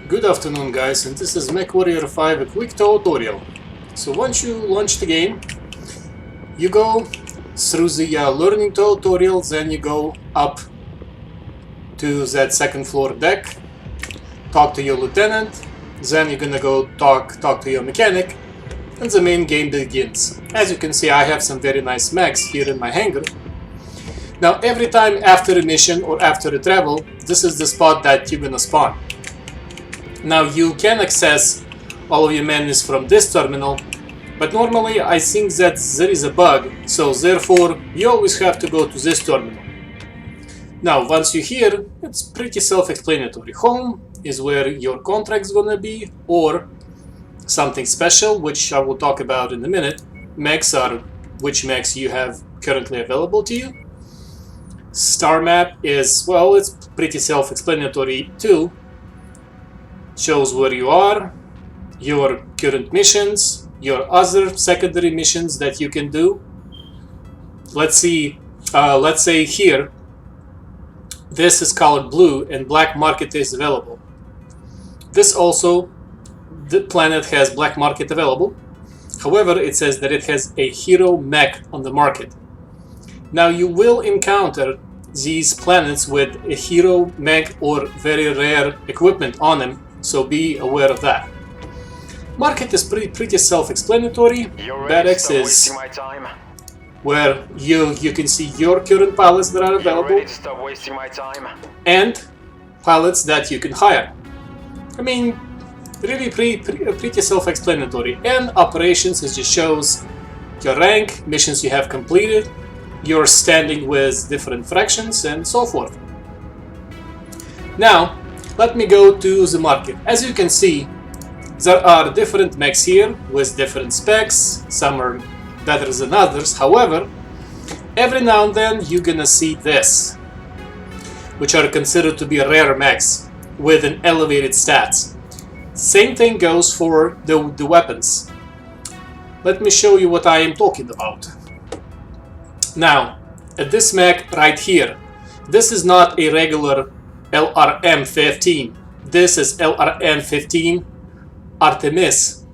Good afternoon guys, and this is Mechwarrior 5, a quick tutorial. So once you launch the game, you go through the learning tutorial, then you go up to that second floor deck, talk to your lieutenant, then you're gonna go talk to your mechanic, and the main game begins. As you can see, I have some very nice mechs here in my hangar. Now every time after a mission or after a travel, this is the spot that you're gonna spawn. Now you can access all of your menus from this terminal, but normally I think that there is a bug, so therefore you always have to go to this terminal. Now once you're here, it's pretty self-explanatory. Home is where your contract's gonna be, or something special, which I will talk about in a minute. Mechs are which mechs you have currently available to you. Star map is, well, it's pretty self-explanatory too. Shows where you are, your current missions, your other secondary missions that you can do. Let's say here, this is colored blue and black market is available. This also, the planet has black market available. However, it says that it has a hero mech on the market. Now you will encounter these planets with a hero mech or very rare equipment on them, so be aware of that. Market is pretty self-explanatory. Barracks is where you can see your current pilots that are available and pilots that you can hire. I mean, really pretty self-explanatory. And operations, it just shows your rank, missions you have completed, your standing with different fractions, and so forth. Now let me go to the market. As you can see, there are different mechs here with different specs. Some are better than others. However, every now and then you're gonna see this, which are considered to be rare mechs with an elevated stats. Same thing goes for the weapons. Let me show you what I am talking about. Now, at this mech right here, this is not a regular LRM-15. This is LRM-15 Artemis,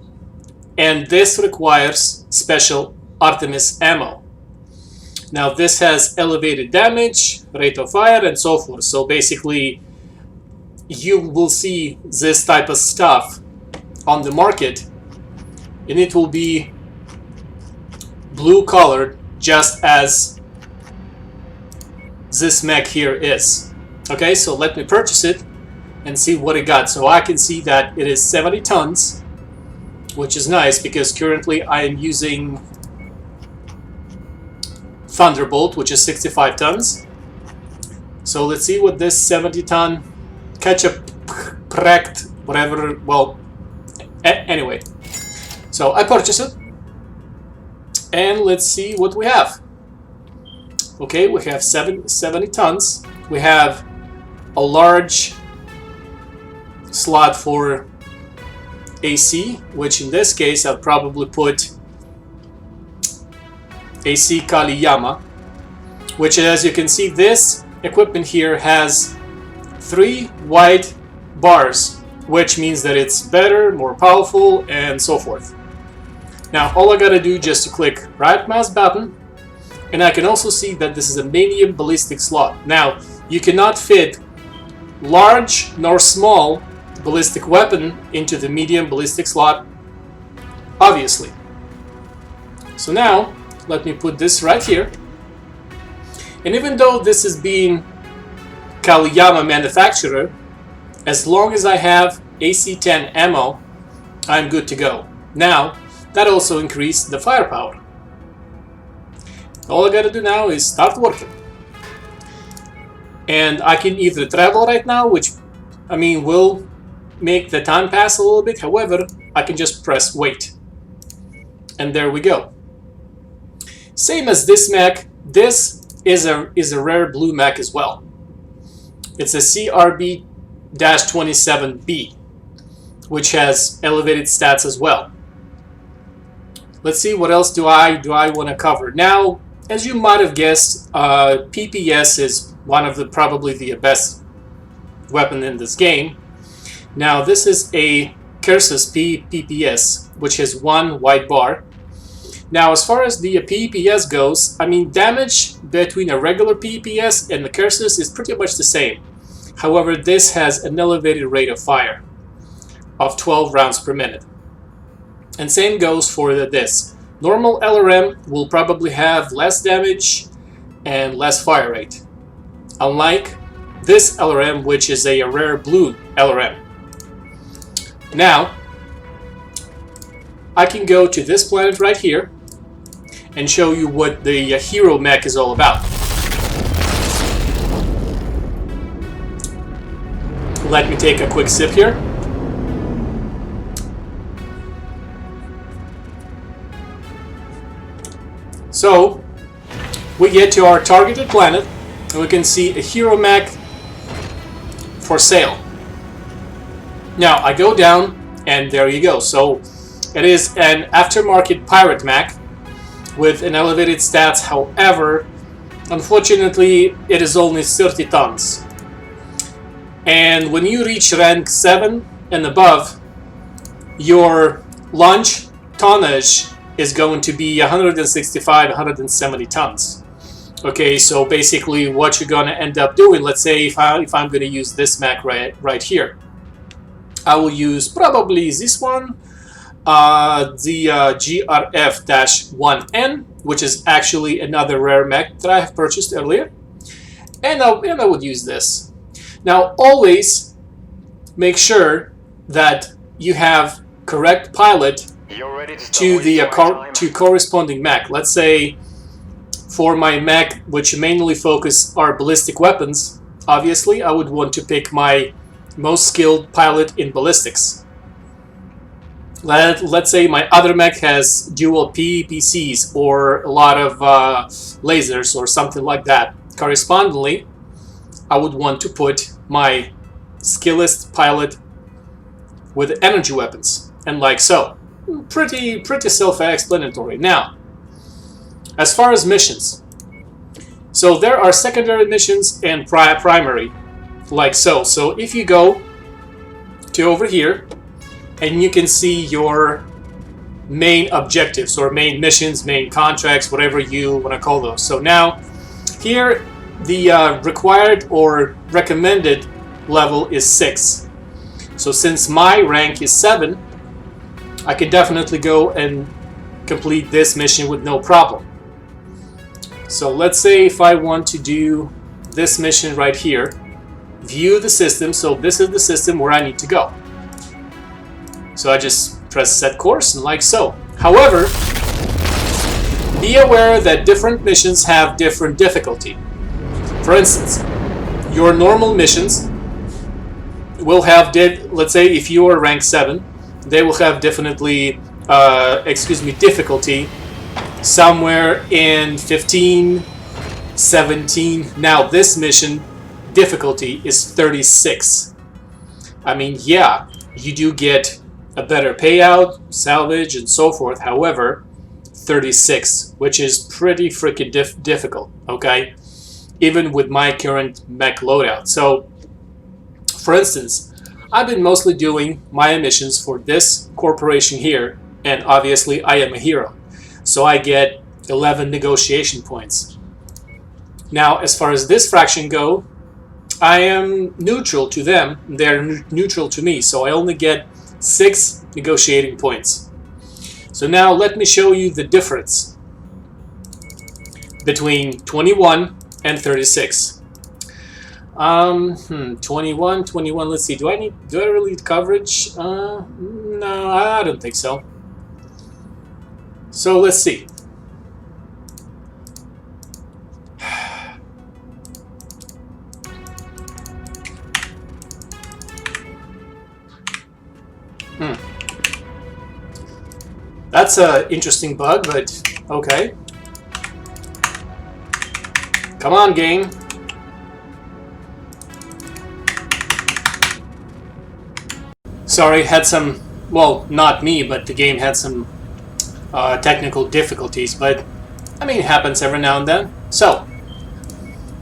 and this requires special Artemis ammo. Now this has elevated damage, rate of fire, and so forth. So basically you will see this type of stuff on the market, and it will be blue colored just as this mech here is. Okay, so let me purchase it and see what it got. So I can see that it is 70 tons, which is nice because currently I am using Thunderbolt, which is 65 tons. So let's see what this 70-ton ketchup cracked, whatever, well, anyway. So I purchased it, and let's see what we have. Okay, we have 70 tons. We have a large slot for AC, which in this case I'll probably put AC Kaliyama, which, as you can see, this equipment here has 3 white bars, which means that it's better, more powerful, and so forth. Now all I gotta do just to click right mouse button, and I can also see that this is a medium ballistic slot. Now you cannot fit large nor small ballistic weapon into the medium ballistic slot, obviously. So now let me put this right here, and even though this is being Kaliyama manufacturer, as long as I have AC-10 ammo, I'm good to go. Now that also increased the firepower. All I gotta do now is start working, and I can either travel right now, which I mean will make the time pass a little bit. However, I can just press wait, and there we go. Same as this mech, this is a rare blue mech as well. It's a CRB-27B, which has elevated stats as well. Let's see, what else do I want to cover. Now, as you might have guessed, PPS is one of probably the best weapon in this game. Now this is a Cursus PPS, which has one white bar. Now as far as the PPS goes, I mean damage between a regular PPS and the Cursus is pretty much the same. However, this has an elevated rate of fire of 12 rounds per minute. And same goes for this. Normal LRM will probably have less damage and less fire rate, unlike this LRM, which is a rare blue LRM. Now, I can go to this planet right here and show you what the hero mech is all about. Let me take a quick sip here. So, we get to our targeted planet, and we can see a hero mech for sale. Now, I go down, and there you go. So, it is an aftermarket pirate mech with an elevated stats. However, unfortunately, it is only 30 tons. And when you reach rank 7 and above, your launch tonnage is going to be 165, 170 tons. Okay, so basically what you're going to end up doing, let's say if I'm going to use this mech right here, I will use probably this one, the GRF-1N, which is actually another rare mech that I have purchased earlier, and I would use this. Now always make sure that you have correct pilot to the corresponding mech. Let's say for my mech, which mainly focus are ballistic weapons, obviously I would want to pick my most skilled pilot in ballistics. Let's say my other mech has dual PPCs or a lot of lasers or something like that. Correspondingly, I would want to put my skillest pilot with energy weapons, and like so. Pretty self-explanatory. Now, as far as missions, so there are secondary missions and primary, like so. So if you go to over here, and you can see your main objectives or main missions, main contracts, whatever you want to call those. So now, here the required or recommended level is 6. So since my rank is 7, I can definitely go and complete this mission with no problem. So let's say if I want to do this mission right here, view the system. So this is the system where I need to go. So I just press set course and like so. However, be aware that different missions have different difficulty. For instance, your normal missions will have, let's say if you are rank 7, they will have difficulty somewhere in 15, 17. Now this mission difficulty is 36. I mean, yeah, you do get a better payout, salvage, and so forth. However, 36, which is pretty freaking difficult, okay? Even with my current mech loadout. So, for instance, I've been mostly doing my missions for this corporation here, and obviously I am a hero. So I get 11 negotiation points. Now, as far as this fraction go, I am neutral to them, they're neutral to me, so I only get 6 negotiating points. So now let me show you the difference between 21 and 36. 21, let's see, do I really need coverage? No, I don't think so. So let's see. That's an interesting bug, but okay. Come on, game. Sorry, had some, well, not me, but the game had some technical difficulties, but I mean, it happens every now and then. So,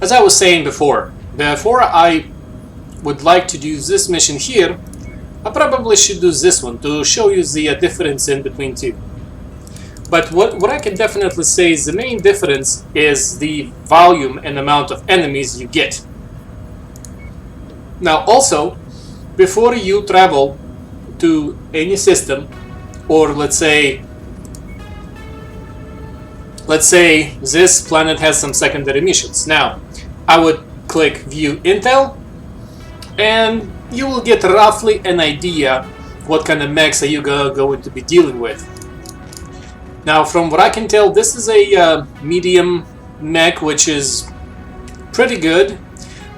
as I was saying before I would like to do this mission here, I probably should do this one to show you the difference in between two. But what I can definitely say is the main difference is the volume and amount of enemies you get. Now also, before you travel to any system, or let's say this planet has some secondary missions. Now, I would click View Intel, and you will get roughly an idea what kind of mechs are you going to be dealing with. Now, from what I can tell, this is a medium mech, which is pretty good.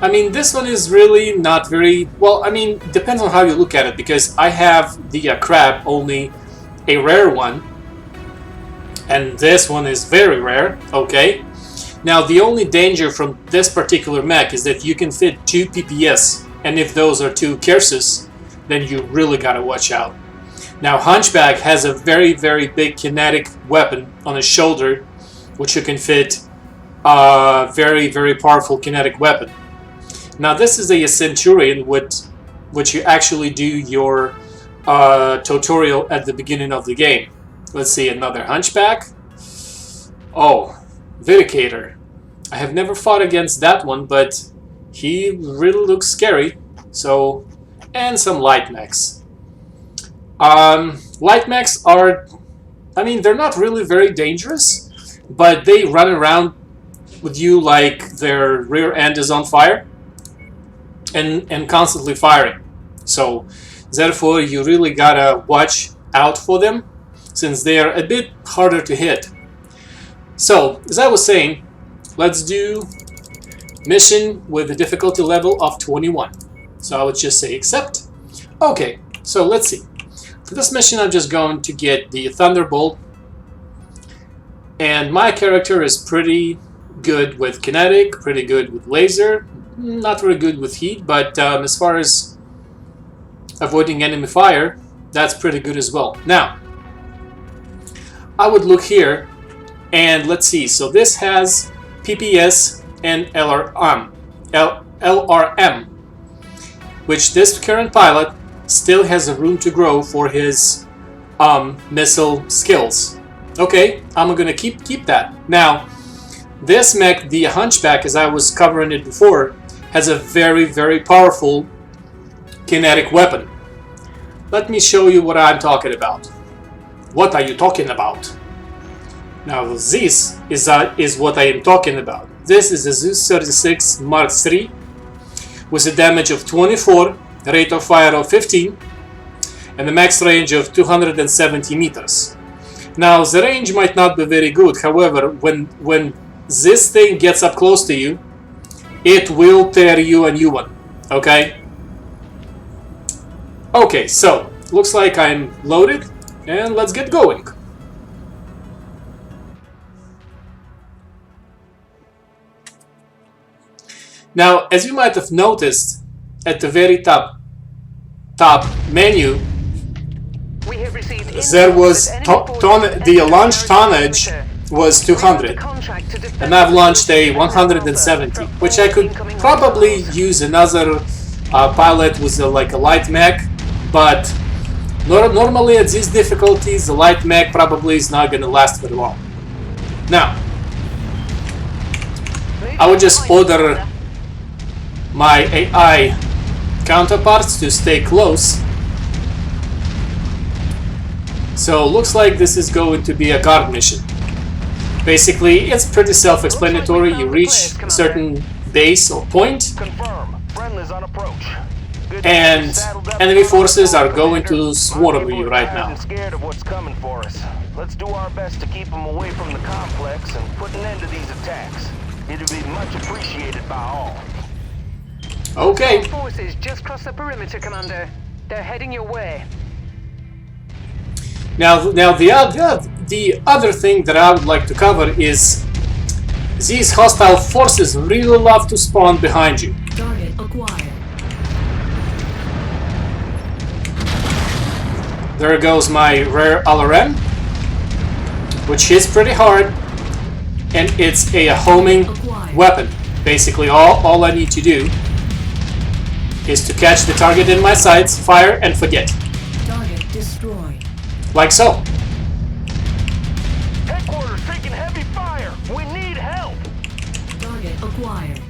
I mean, this one is really not very well. I mean, depends on how you look at it, because I have the crab, only a rare one, and this one is very rare. Okay. Now, the only danger from this particular mech is that you can fit 2 PPS, and if those are 2 Kersus, then you really gotta watch out. Now, Hunchback has a very, very big kinetic weapon on his shoulder, which you can fit a very, very powerful kinetic weapon. Now, this is a Centurion, which you actually do your tutorial at the beginning of the game. Let's see, another Hunchback. Oh, Vindicator. I have never fought against that one, but he really looks scary. So, and some light mechs. Light mechs are, I mean, they're not really very dangerous, but they run around with you like their rear end is on fire and constantly firing. So, therefore, you really gotta watch out for them, since they are a bit harder to hit. So, as I was saying, let's do mission with a difficulty level of 21. So I would just say accept. Okay, so let's see. For this mission, I'm just going to get the Thunderbolt, and my character is pretty good with kinetic, pretty good with laser, not very good with heat, but as far as avoiding enemy fire, that's pretty good as well. Now, I would look here, and let's see. So this has PPS and LRM, which this current pilot still has a room to grow for his missile skills. Okay, I'm gonna keep that. Now, this mech, the Hunchback, as I was covering it before, has a very, very powerful kinetic weapon. Let me show you what I'm talking about. What are you talking about? Now, this is what I am talking about. This is a Zeus 36 Mark III with a damage of 24, rate of fire of 15, and a max range of 270 meters. Now, the range might not be very good. However, when this thing gets up close to you, it will tear you a new one. Okay? Okay, so looks like I'm loaded, and let's get going. Now, as you might have noticed, at the very top menu, there was the launch tonnage was 200, and I've launched a 170, which I could probably use another pilot with like a light mech, but normally at these difficulties, the light mech probably is not going to last very long. Now, I would just order my AI counterparts to stay close. So looks like this is going to be a guard mission. Basically, it's pretty self-explanatory. You reach a certain base or point, and enemy forces are going to swarm you right now. Scared of what's coming for us. Let's do our best to keep them away from the complex and put an end to these attacks. It'd be much appreciated by all. Okay. Forces just crossed the perimeter, Commander. They're heading your way. Now the other thing that I would like to cover is these hostile forces really love to spawn behind you. Target acquired. There goes my rare LRM, which is pretty hard, and it's a homing weapon. Basically, all I need to do is to catch the target in my sights, fire, and forget. Target destroyed. Like so. Headquarters taking heavy fire. We need help. Target acquired.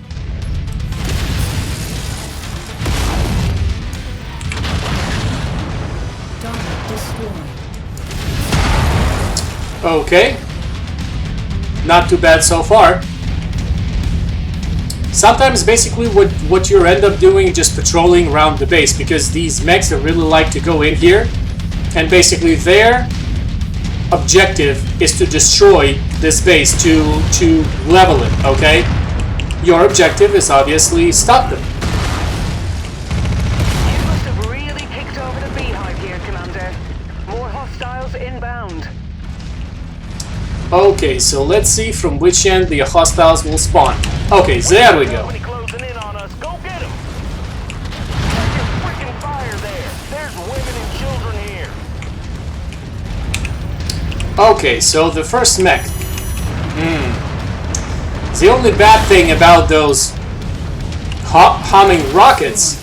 Target destroyed. Okay. Not too bad so far. Sometimes basically what you end up doing is just patrolling around the base, because these mechs really like to go in here, and basically their objective is to destroy this base, to level it, okay? Your objective is obviously stop them. You must have really kicked over the beehive here, Commander. More hostiles inbound. Okay, so let's see from which end the hostiles will spawn. Okay, there we go. Company closing in on us. Go get them. Check your freaking fire there. There's women and children here. Okay, so the first mech. The only bad thing about those humming rockets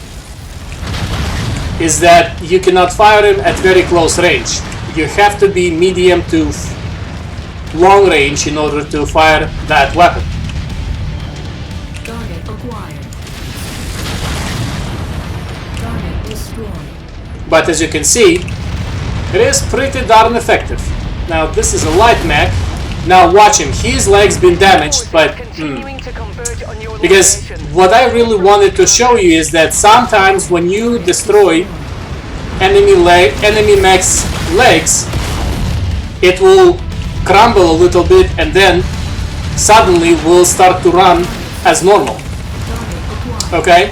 is that you cannot fire them at very close range. You have to be medium to long range in order to fire that weapon. Target acquired. Target destroyed. But as you can see, it is pretty darn effective. Now this is a light mech. Now watch him, his leg's been damaged, but Continuing to converge on your because location. what I really wanted to show you is that sometimes when you destroy enemy mech's legs, it will crumble a little bit and then suddenly will start to run as normal. Target acquired. Okay?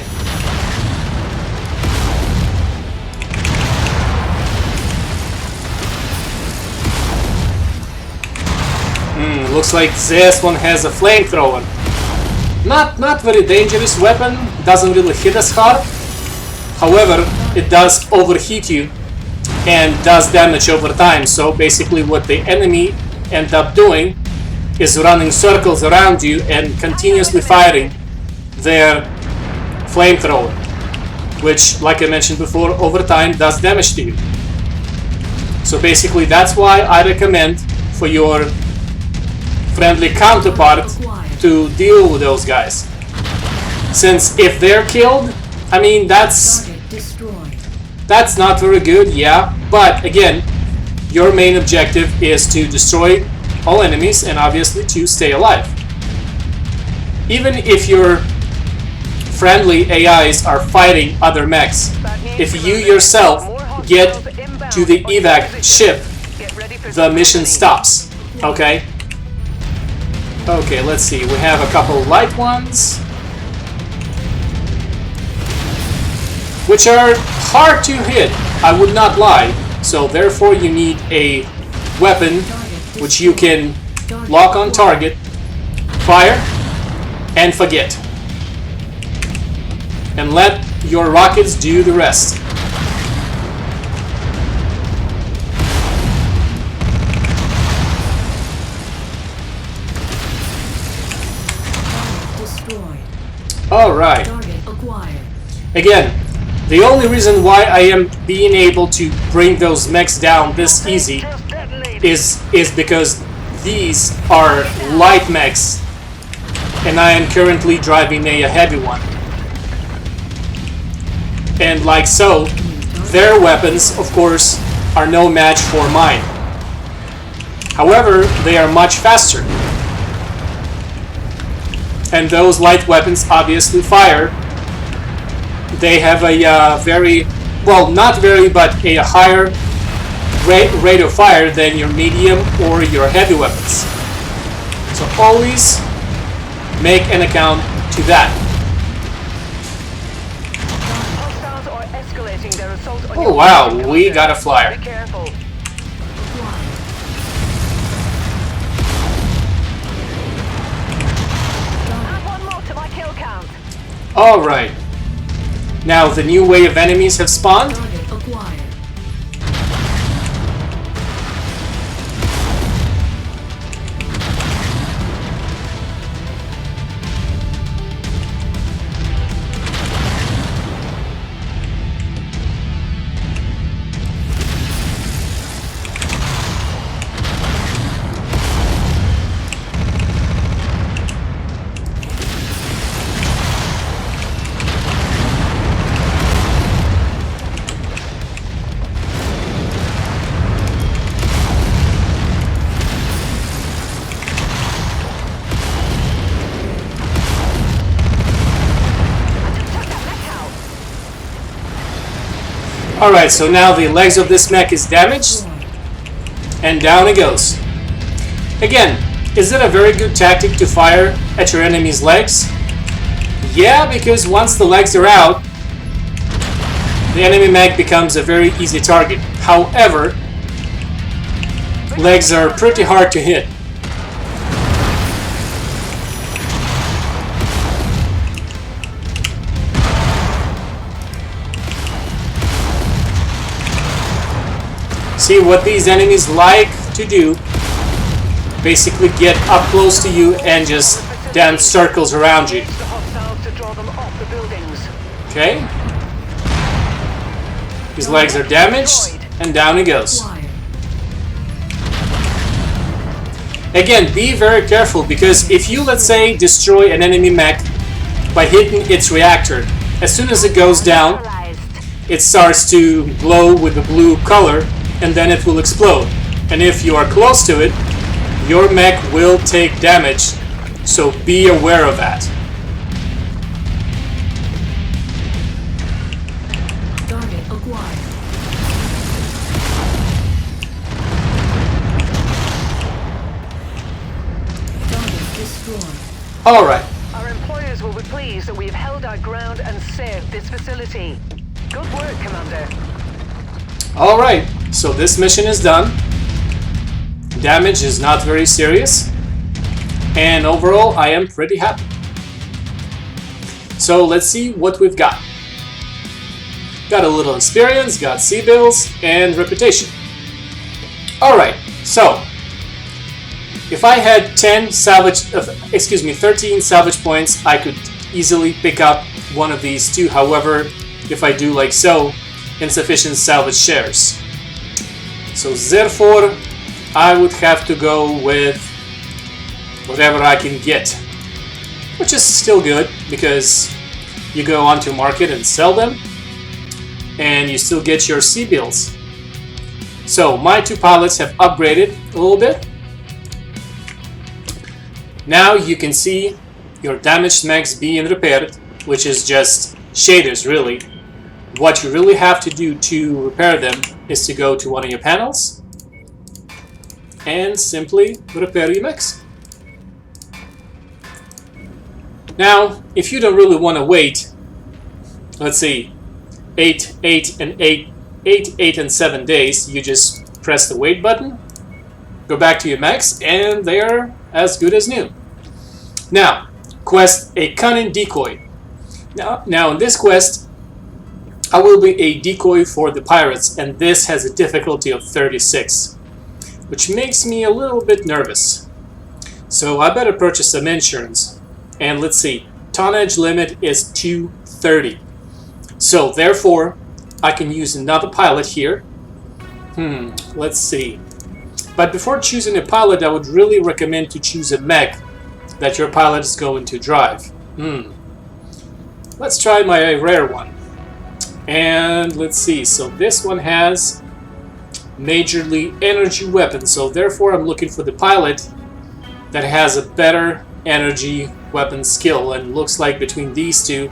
Looks like this one has a flamethrower. Not very dangerous weapon, doesn't really hit us hard. However, it does overheat you and does damage over time. So basically what the enemy end up doing is running circles around you and continuously firing their flamethrower, which, like I mentioned before, over time does damage to you. So basically that's why I recommend for your friendly counterpart to deal with those guys. Since if they're killed, I mean, that's Target destroyed. not very good, yeah, but again, your main objective is to destroy all enemies and obviously to stay alive. Even if your friendly AIs are fighting other mechs, if you yourself get to the evac ship, the mission stops, okay? Okay, let's see, we have a couple light ones, which are hard to hit, I would not lie, so therefore you need a weapon which you can lock on target, fire, and forget. And let your rockets do the rest. Destroyed. Alright. Target acquired. Again, the only reason why I am being able to bring those mechs down this easy Just detonated. is because these are light mechs and I am currently driving a heavy one. And like so, their weapons, of course, are no match for mine. However, they are much faster. And those light weapons obviously fire. They have a very, well, not very, but a higher rate of fire than your medium or your heavy weapons. So always make an account to that. Hostiles are escalating their assault on Oh your wow, location, we Commander. got a flyer. Be careful. Acquired. Add one more to my kill count. Alright. Now the new wave of enemies have spawned. Target acquired. Alright, so now the legs of this mech is damaged, and down it goes. Again, is it a very good tactic to fire at your enemy's legs? Yeah, because once the legs are out, the enemy mech becomes a very easy target. However, legs are pretty hard to hit. See what these enemies like to do? Basically get up close to you and just dance circles around you. Okay? His legs are damaged, and down he goes. Again, be very careful, because if you, let's say, destroy an enemy mech by hitting its reactor, as soon as it goes down, it starts to glow with the blue color, and then it will explode. And if you are close to it, your mech will take damage, so be aware of that. Target acquired. Target destroyed. Alright, Our employers will be pleased that we've held our ground and saved this facility. Good work, Commander. alright, so this mission is done. Damage is not very serious, and overall I am pretty happy. So let's see what we've got. Got a little experience, got C-bills, and reputation. Alright, so if I had 13 salvage points, I could easily pick up one of these two. However, if I do like so, insufficient salvage shares. So therefore, I would have to go with whatever I can get, which is still good because you go onto market and sell them, and you still get your C-bills. So my two pilots have upgraded a little bit. Now you can see your damaged mechs being repaired, which is just shaders really. What you really have to do to repair them is to go to one of your panels and simply repair your mechs. Now, if you don't really want to wait, let's see, 8 and 7 days, you just press the wait button, go back to your mechs, and they are as good as new. Now, quest a cunning decoy. Now in this quest, I will be a decoy for the pirates, and this has a difficulty of 36, which makes me a little bit nervous. So I better purchase some insurance. And let's see, tonnage limit is 230. So therefore, I can use another pilot here. Let's see. But before choosing a pilot, I would really recommend to choose a mech that your pilot is going to drive. Let's try my rare one. And let's see, so this one has majorly energy weapon, so therefore I'm looking for the pilot that has a better energy weapon skill, and looks like between these two,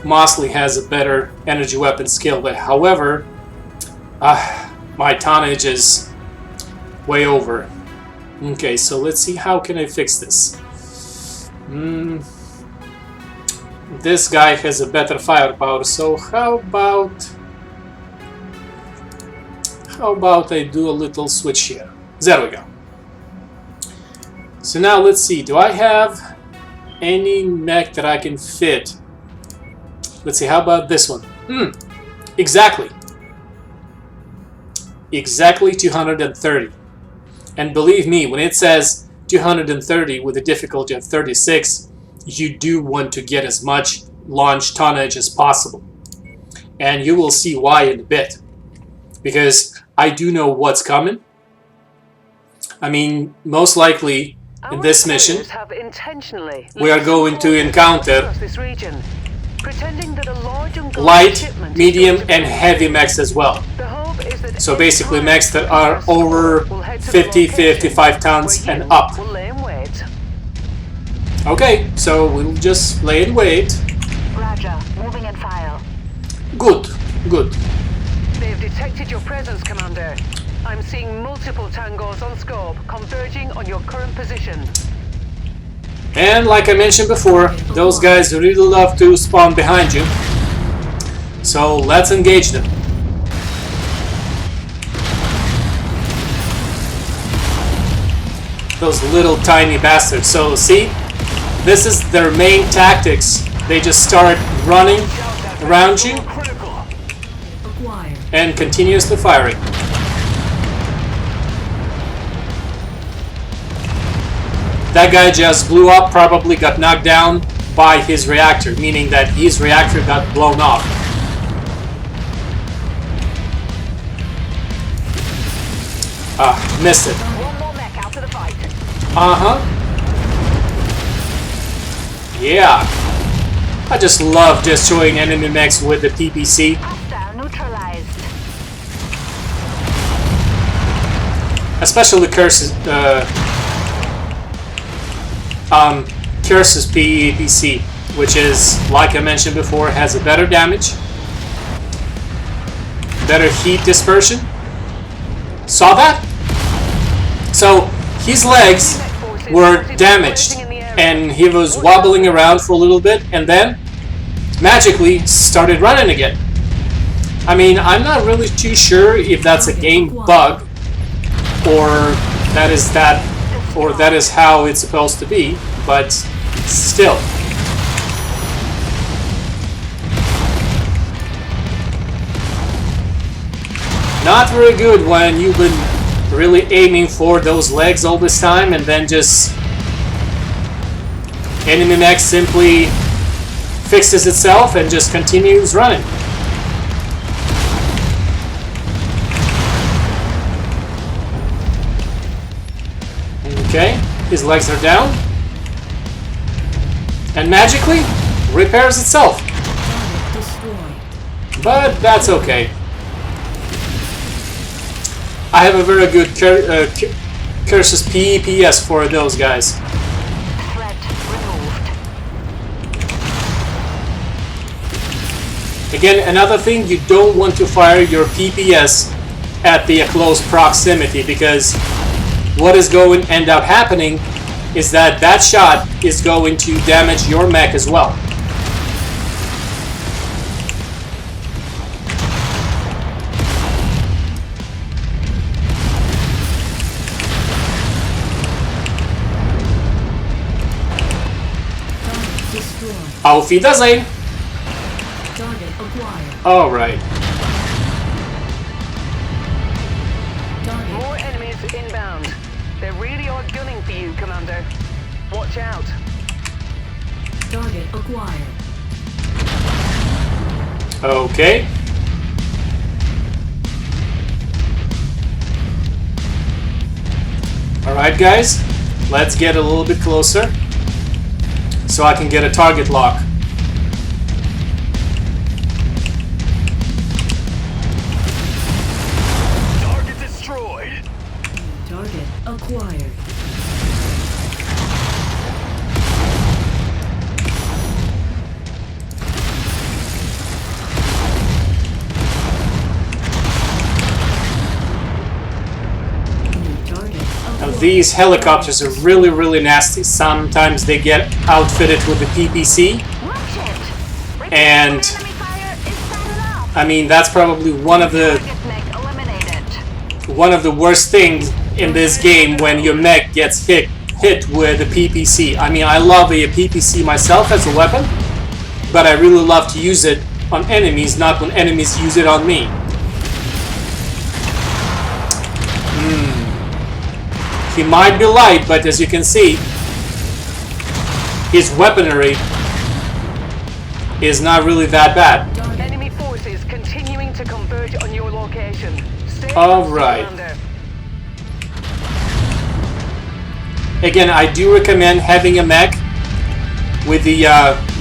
Mosley has a better energy weapon skill, but however, my tonnage is way over. Okay, so let's see, how can I fix this? This guy has a better firepower, so how about I do a little switch here? There we go. So now let's see, do I have any mech that I can fit? Let's see, how about this one? Exactly 230. And believe me, when it says 230 with a difficulty of 36, you do want to get as much launch tonnage as possible. And you will see why in a bit. Because I do know what's coming. I mean, most likely in this mission, we are going to encounter light, medium, and heavy mechs as well. So basically mechs that are over 50-55 tons and up. Okay, so we'll just lay in wait. Roger, moving in file. Good, good. They've detected your presence, Commander. I'm seeing multiple tangos on scope converging on your current position. And like I mentioned before, those guys really love to spawn behind you. So let's engage them. Those little tiny bastards. So see, this is their main tactics. They just start running around you Acquired. and continuously firing. That guy just blew up, probably got knocked down by his reactor, meaning that his reactor got blown off. Missed it. One more mech out of the fight. Uh-huh. Yeah. I just love destroying enemy mechs with the PPC. Hostile neutralized. Especially Curse's Curse's PPC, which is, like I mentioned before, has a better damage, better heat dispersion. Saw that? So his legs were damaged and he was wobbling around for a little bit and then magically started running again. I mean, I'm not really too sure if that's a game bug or that is how it's supposed to be, but still. Not very good when you've been really aiming for those legs all this time and then just enemy mech simply fixes itself and just continues running. Okay, his legs are down and magically repairs itself. Destroyed. But that's okay. I have a very good Curse's PEPS for those guys. Threat removed. Again, another thing, you don't want to fire your PPS at the close proximity, because what is going to end up happening is that that shot is going to damage your mech as well. Destroyed. Auf Wiedersehen! Target acquired. Alright. Target. More enemies inbound. They really are gunning for you, Commander. Watch out. Target acquired. Okay. Alright guys, let's get a little bit closer so I can get a target lock. Target destroyed. Target acquired. New target Now acquired. these helicopters are really, really nasty. Sometimes they get outfitted with the PPC, Watch it. and Enemy fire is started off. I mean that's probably one of the Target mech eliminated. worst things in this game when your mech gets hit with a PPC. I mean, I love a PPC myself as a weapon, but I really love to use it on enemies, not when enemies use it on me. He might be light, but as you can see, his weaponry is not really that bad. Enemy forces continuing to converge on your location. Stay All close, right. Commander. Again, I do recommend having a mech with the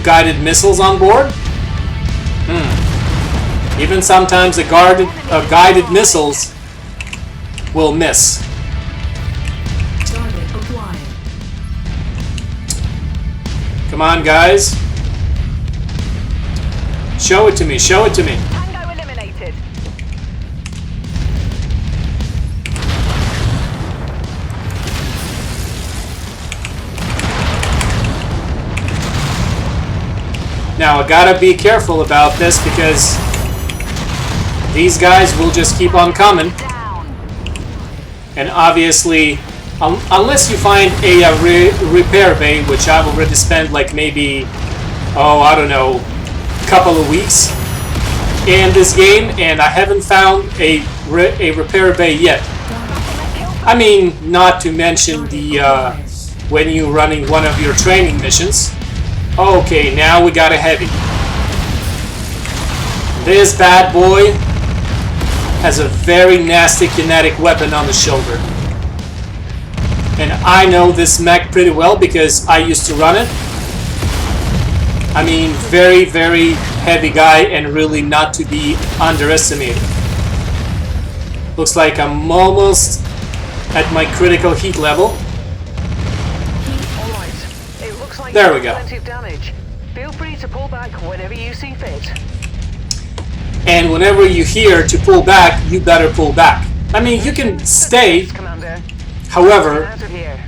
guided missiles on board. Even sometimes the guided missiles will miss. Target acquired. Come on, guys. Show it to me, show it to me. Tango eliminated. Now, I gotta be careful about this because these guys will just keep on coming. And obviously, unless you find a repair bay, which I've already spent like maybe, oh, I don't know, couple of weeks in this game, and I haven't found a repair bay yet. I mean, not to mention the when you're running one of your training missions. Okay, now we got a heavy. This bad boy has a very nasty kinetic weapon on the shoulder. And I know this mech pretty well because I used to run it. I mean, very, very heavy guy and really not to be underestimated. Looks like I'm almost at my critical heat level. There we go. Plenty of damage. Feel free to pull back whenever you see fit. And whenever you hear to pull back, you better pull back. I mean, you can stay. Commander. However, Out of here.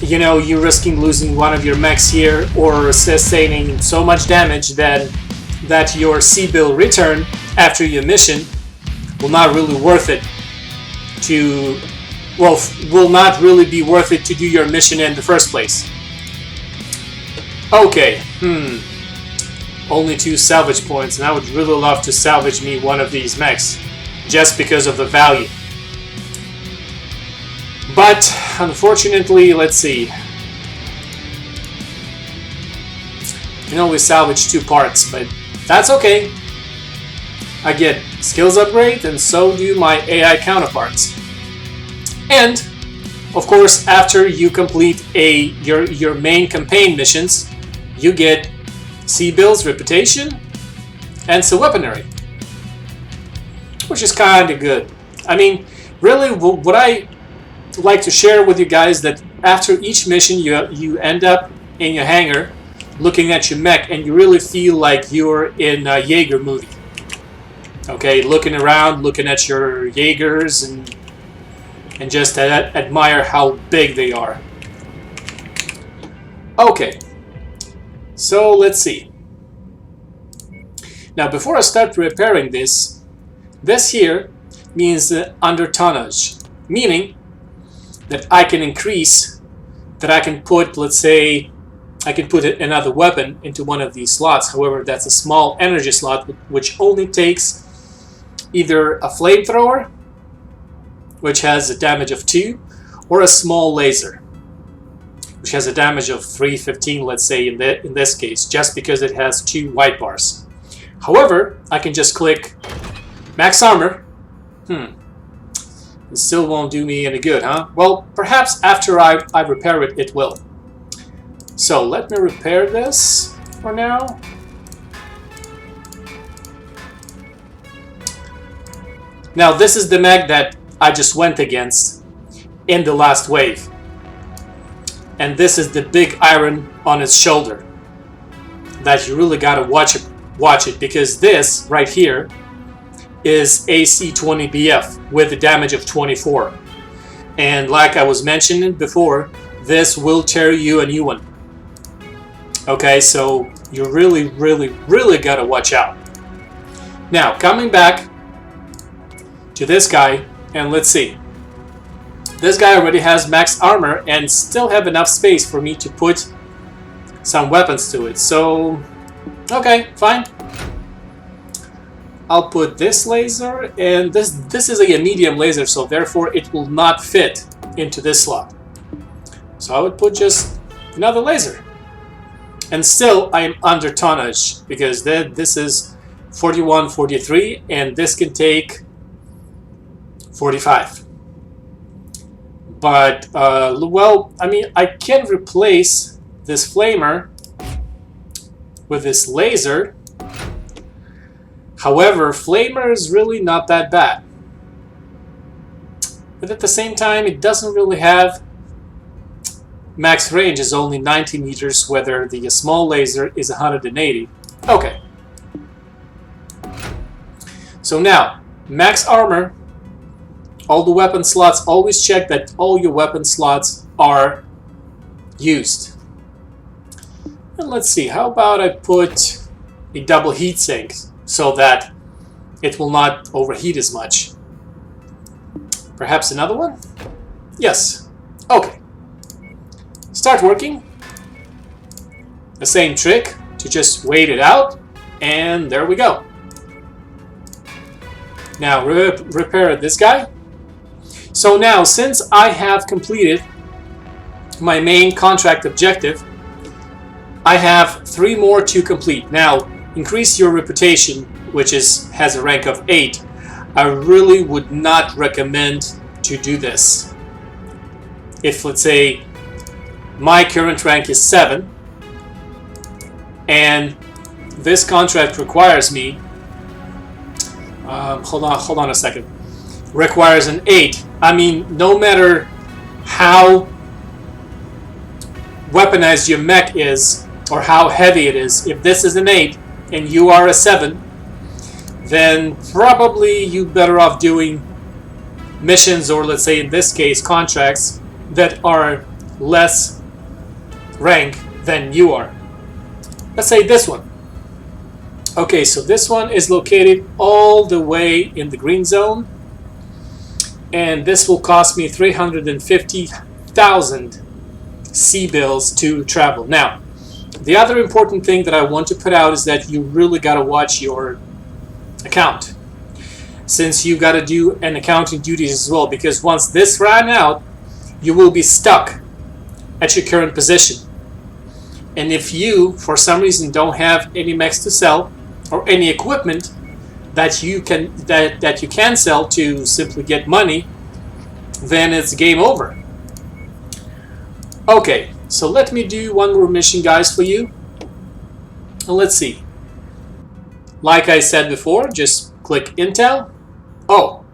you know, you're risking losing one of your mechs here or sustaining so much damage that your C-bill return after your mission will not really worth it to, well, will not really be worth it to do your mission in the first place. Okay, only 2 salvage points, and I would really love to salvage me one of these mechs, just because of the value. But, unfortunately, let's see. You can only salvage 2 parts, but that's okay. I get skills upgrade, and so do my AI counterparts. And, of course, after you complete your main campaign missions, you get C-bills, reputation, and some weaponry, which is kind of good. I mean, really, what I like to share with you guys that after each mission, you end up in your hangar, looking at your mech, and you really feel like you're in a Jaeger movie. Okay, looking around, looking at your Jaegers, and just admire how big they are. Okay. So let's see. Now before I start repairing this here means under tonnage, meaning that I can increase, that I can put, let's say, I can put another weapon into one of these slots. However, that's a small energy slot which only takes either a flamethrower, which has a damage of 2, or a small laser, which has a damage of 315, let's say in this case, just because it has 2 white bars. However, I can just click max armor. It still won't do me any good, huh? Well, perhaps after I repair it, it will. So let me repair this for now. Now this is the mech that I just went against in the last wave. And this is the big iron on its shoulder that you really gotta watch it because this right here is AC 20 BF with a damage of 24. And like I was mentioning before, this will tear you a new one. Okay, so you really, really, really gotta watch out. Now, coming back to this guy, and let's see. This guy already has max armor and still have enough space for me to put some weapons to it. So, okay, fine. I'll put this laser, and this is a medium laser, so therefore it will not fit into this slot. So I would put just another laser. And still, I am under tonnage, because this is 41, 43, and this can take 45. But, well, I mean, I can replace this flamer with this laser. However, flamer is really not that bad. But at the same time, it doesn't really have max range, is only 90 meters, whether the small laser is 180. Okay. So now, max armor, all the weapon slots, always check that all your weapon slots are used. And let's see, how about I put a double heatsink so that it will not overheat as much. Perhaps another one? Yes. Okay. Start working. The same trick, to just wait it out, and there we go. Now repair this guy. So now, since I have completed my main contract objective, I have 3 more to complete. Now, increase your reputation, which has a rank of 8. I really would not recommend to do this. If, let's say, my current rank is 7, and this contract requires me, hold on a second, requires an 8. I mean, no matter how weaponized your mech is, or how heavy it is, if this is an 8 and you are a 7, then probably you better off doing missions, or let's say in this case contracts, that are less rank than you are. Let's say this one. Okay, so this one is located all the way in the green zone, and this will cost me 350,000 C-bills to travel. Now, the other important thing that I want to put out is that you really got to watch your account, since you got to do an accounting duties as well, because once this ran out, you will be stuck at your current position. And if you, for some reason, don't have any mechs to sell, or any equipment that you can sell to simply get money, then it's game over. Okay, so let me do one more mission, guys, for you. And let's see. Like I said before, just click Intel. Oh,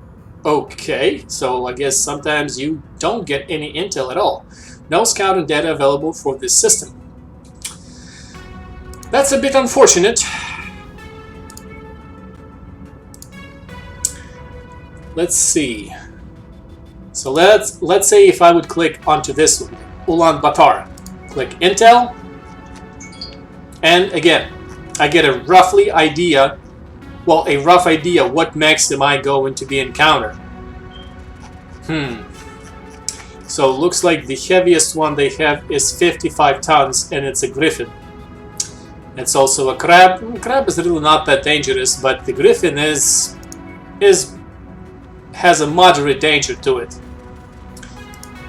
okay. So I guess sometimes you don't get any intel at all. No scouting data available for this system. That's a bit unfortunate. Let's see. So let's say if I would click onto this one, Ulaanbaatar. Click Intel, and again, I get a rough idea what mechs am I going to be encountered. So it looks like the heaviest one they have is 55 tons, and it's a Griffin. It's also a Crab. Crab is really not that dangerous, but the Griffin has a moderate danger to it.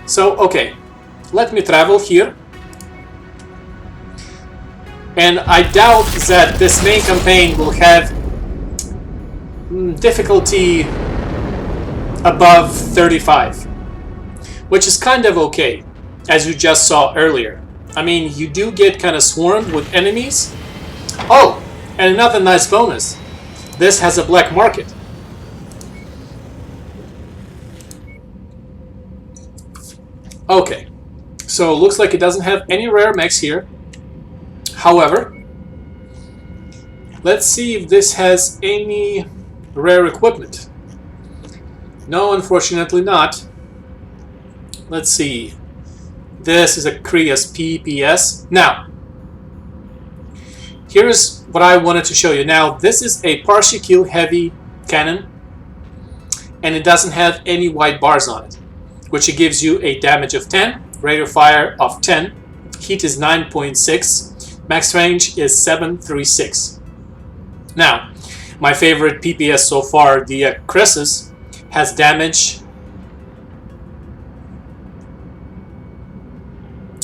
So, okay, let me travel here. And I doubt that this main campaign will have difficulty above 35, which is kind of okay, as you just saw earlier. I mean, you do get kind of swarmed with enemies. Oh, and another nice bonus. This has a black market. Okay, so it looks like it doesn't have any rare mechs here. However, let's see if this has any rare equipment. No, unfortunately not. Let's see. This is a Krias PPS. Now, here's what I wanted to show you. Now, this is a partial kill heavy cannon, and it doesn't have any white bars on it, which gives you a damage of 10, rate of fire of 10, heat is 9.6, max range is 736. Now, my favorite PPS so far, the Crisis, has damage,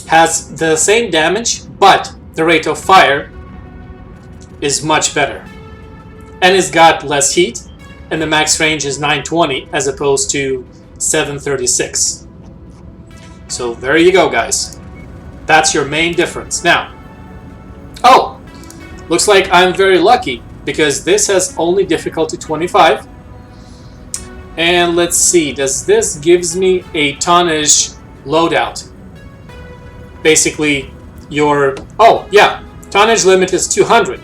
has the same damage, but the rate of fire is much better. And it's got less heat, and the max range is 920 as opposed to 736. So there you go, guys. That's your main difference. Now, oh, looks like I'm very lucky because this has only difficulty 25. And let's see, does this gives me a tonnage loadout? Basically, your, oh yeah, tonnage limit is 200.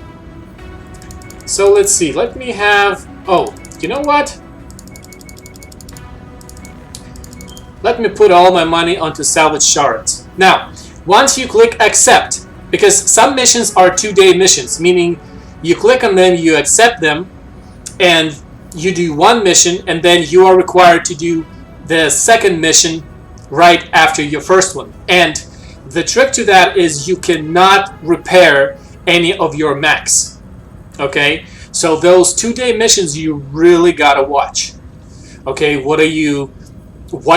So let's see, let me have, oh, You know what? Let me put all my money onto salvage shards. Now, once you click accept, because some missions are 2-day missions, meaning you click on them, you accept them, and you do one mission, and then you are required to do the second mission right after your first one. And the trick to that is you cannot repair any of your mechs. Okay? So those 2-day missions you really gotta watch. Okay, what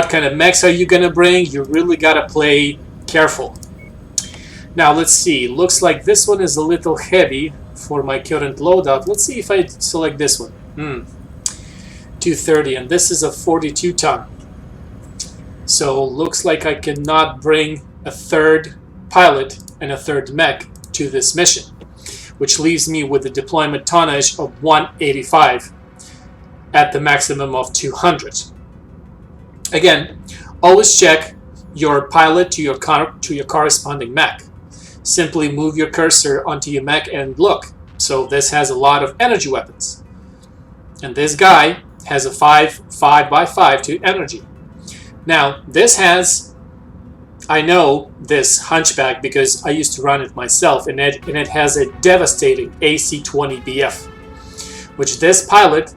kind of mechs are you gonna bring? You really gotta play careful. Now let's see, looks like this one is a little heavy for my current loadout. Let's see if I select this one. 230, and this is a 42 ton. So looks like I cannot bring a third pilot and a third mech to this mission, which leaves me with a deployment tonnage of 185 at the maximum of 200. Again, always check your pilot to your corresponding mech. Simply move your cursor onto your mech and look. So this has a lot of energy weapons. And this guy has a 5x5 to energy. Now, this has, I know this Hunchback because I used to run it myself, and it has a devastating AC-20 BF, which this pilot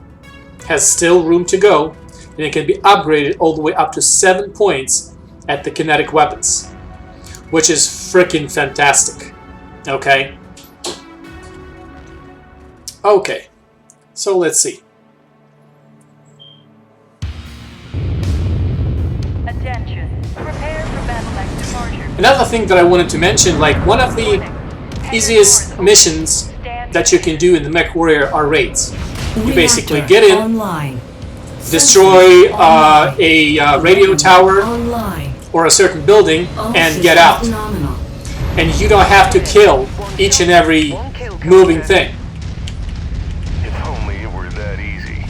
has still room to go, and it can be upgraded all the way up to 7 points at the kinetic weapons, which is freaking fantastic. Okay? Okay, so let's see. Attention. Prepare for battle departure. Another thing that I wanted to mention, like one of the easiest missions that you can do in the Mechwarrior are raids. You basically get in, online. destroy a radio tower Online. or a certain building, All and get out. systems nominal. And you don't have to kill each and every moving thing. If only it were that easy.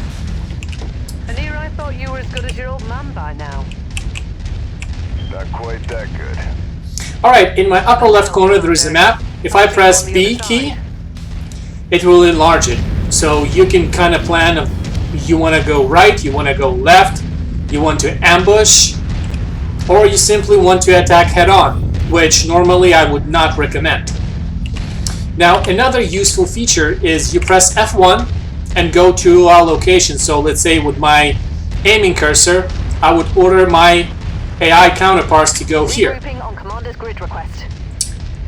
And here I thought you were as good as your old man by now. Not quite that good. Alright, in my upper left corner there is a map. If I press B key, it will enlarge it. So you can kind of plan if you want to go right, you want to go left, you want to ambush, or you simply want to attack head-on, which normally I would not recommend. Now, another useful feature is you press F1 and go to a location. So let's say with my aiming cursor, I would order my AI counterparts to go here. Regrouping on Commander's grid request.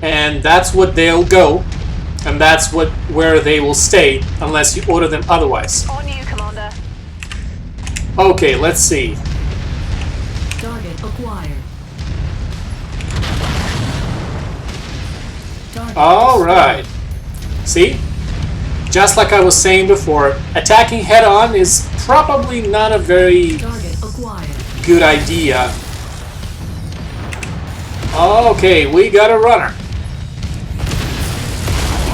And that's what they'll go, and that's where they will stay unless you order them otherwise. On you, Commander. Okay, let's see. Target acquired. Target Alright. See? Just like I was saying before, attacking head-on is probably not a very Target acquired. good idea. Okay, we got a runner.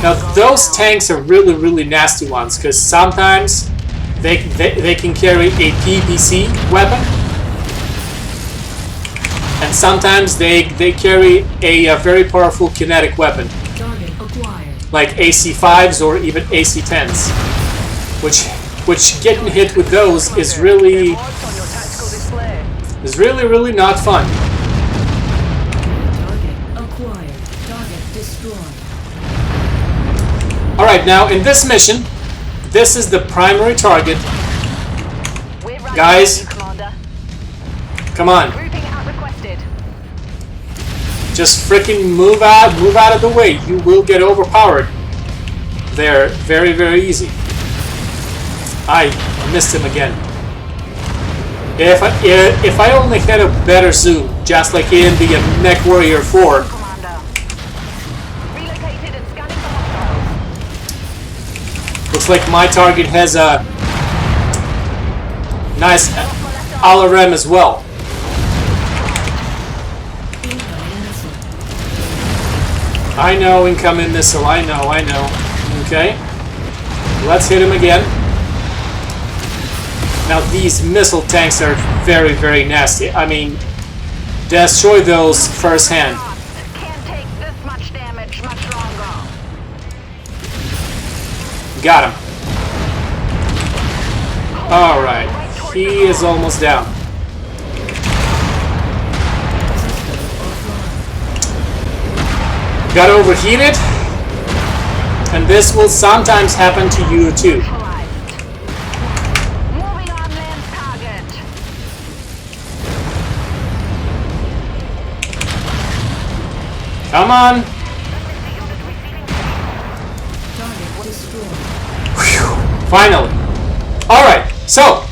Now those tanks are really, really nasty ones, because sometimes they can carry a PPC weapon, and sometimes they carry a very powerful kinetic weapon, Target acquired. like AC-5s or even AC-10s, which getting hit with those is really Marked on your tactical display. really not fun. Target acquired. Target destroyed. Alright, now in this mission, this is the primary target. We're right Guys. with you, Commander. Come on, Grouping out requested. just freaking move out of the way. You will get overpowered. They're very, very easy. I missed him again. If I only had a better zoom, just like in the Mechwarrior 4, Commander. Relocated and scanning for hostiles. looks like my target has a nice LRM as well. Incoming missile. I know, incoming missile, I know. Okay, let's hit him again. Now these missile tanks are very, very nasty. I mean, destroy those firsthand. Can't take this much damage much longer. Got him. Alright, he is almost down. Got overheated, and this will sometimes happen to you too. Moving on land target. Come on! Target destroyed. Whew, finally. Alright, so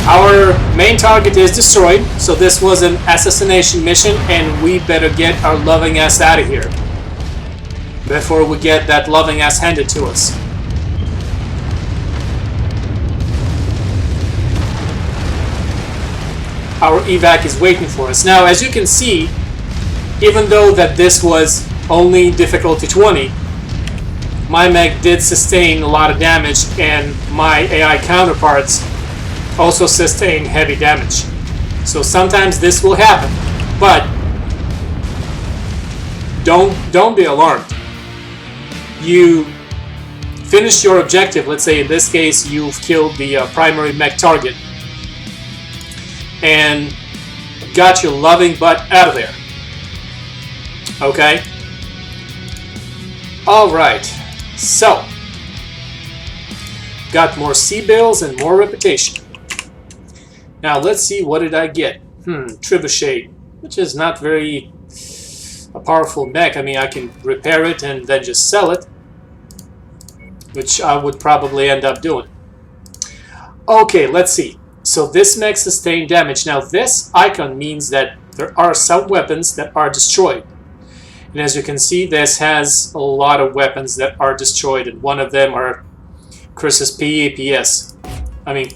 our main target is destroyed, so this was an assassination mission, and we better get our loving ass out of here before we get that loving ass handed to us. Our evac is waiting for us. Now, as you can see, even though that this was only difficulty 20, my mech did sustain a lot of damage, and my AI counterparts also sustain heavy damage. So sometimes this will happen, but don't be alarmed. You finished your objective. Let's say in this case you've killed the primary mech target and got your loving butt out of there. Okay? Alright, so got more C-bills and more reputation. Now let's see, what did I get? Trebuchet, which is not very a powerful mech. I mean, I can repair it and then just sell it, which I would probably end up doing. Okay, let's see. So this mech sustained damage. Now this icon means that there are some weapons that are destroyed. And as you can see, this has a lot of weapons that are destroyed, and one of them are Chris's PAPS. I mean,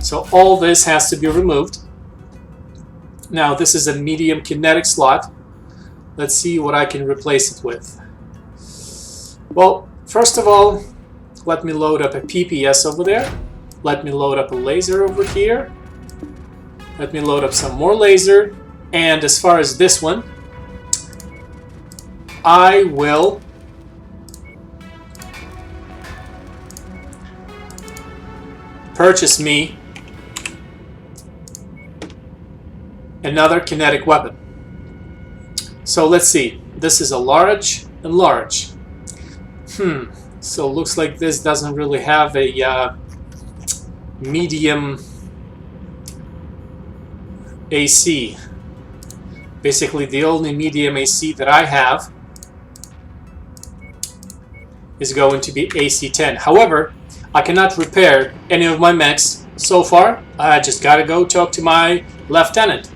so all this has to be removed. Now this is a medium kinetic slot. Let's see what I can replace it with. Well, first of all, let me load up a PPS over there. Let me load up a laser over here. Let me load up some more laser. And as far as this one, I will purchase me another kinetic weapon. So let's see. This is a large and large. So looks like this doesn't really have a medium AC. Basically, the only medium AC that I have is going to be AC-10. However, I cannot repair any of my mechs so far. I just gotta go talk to my lieutenant.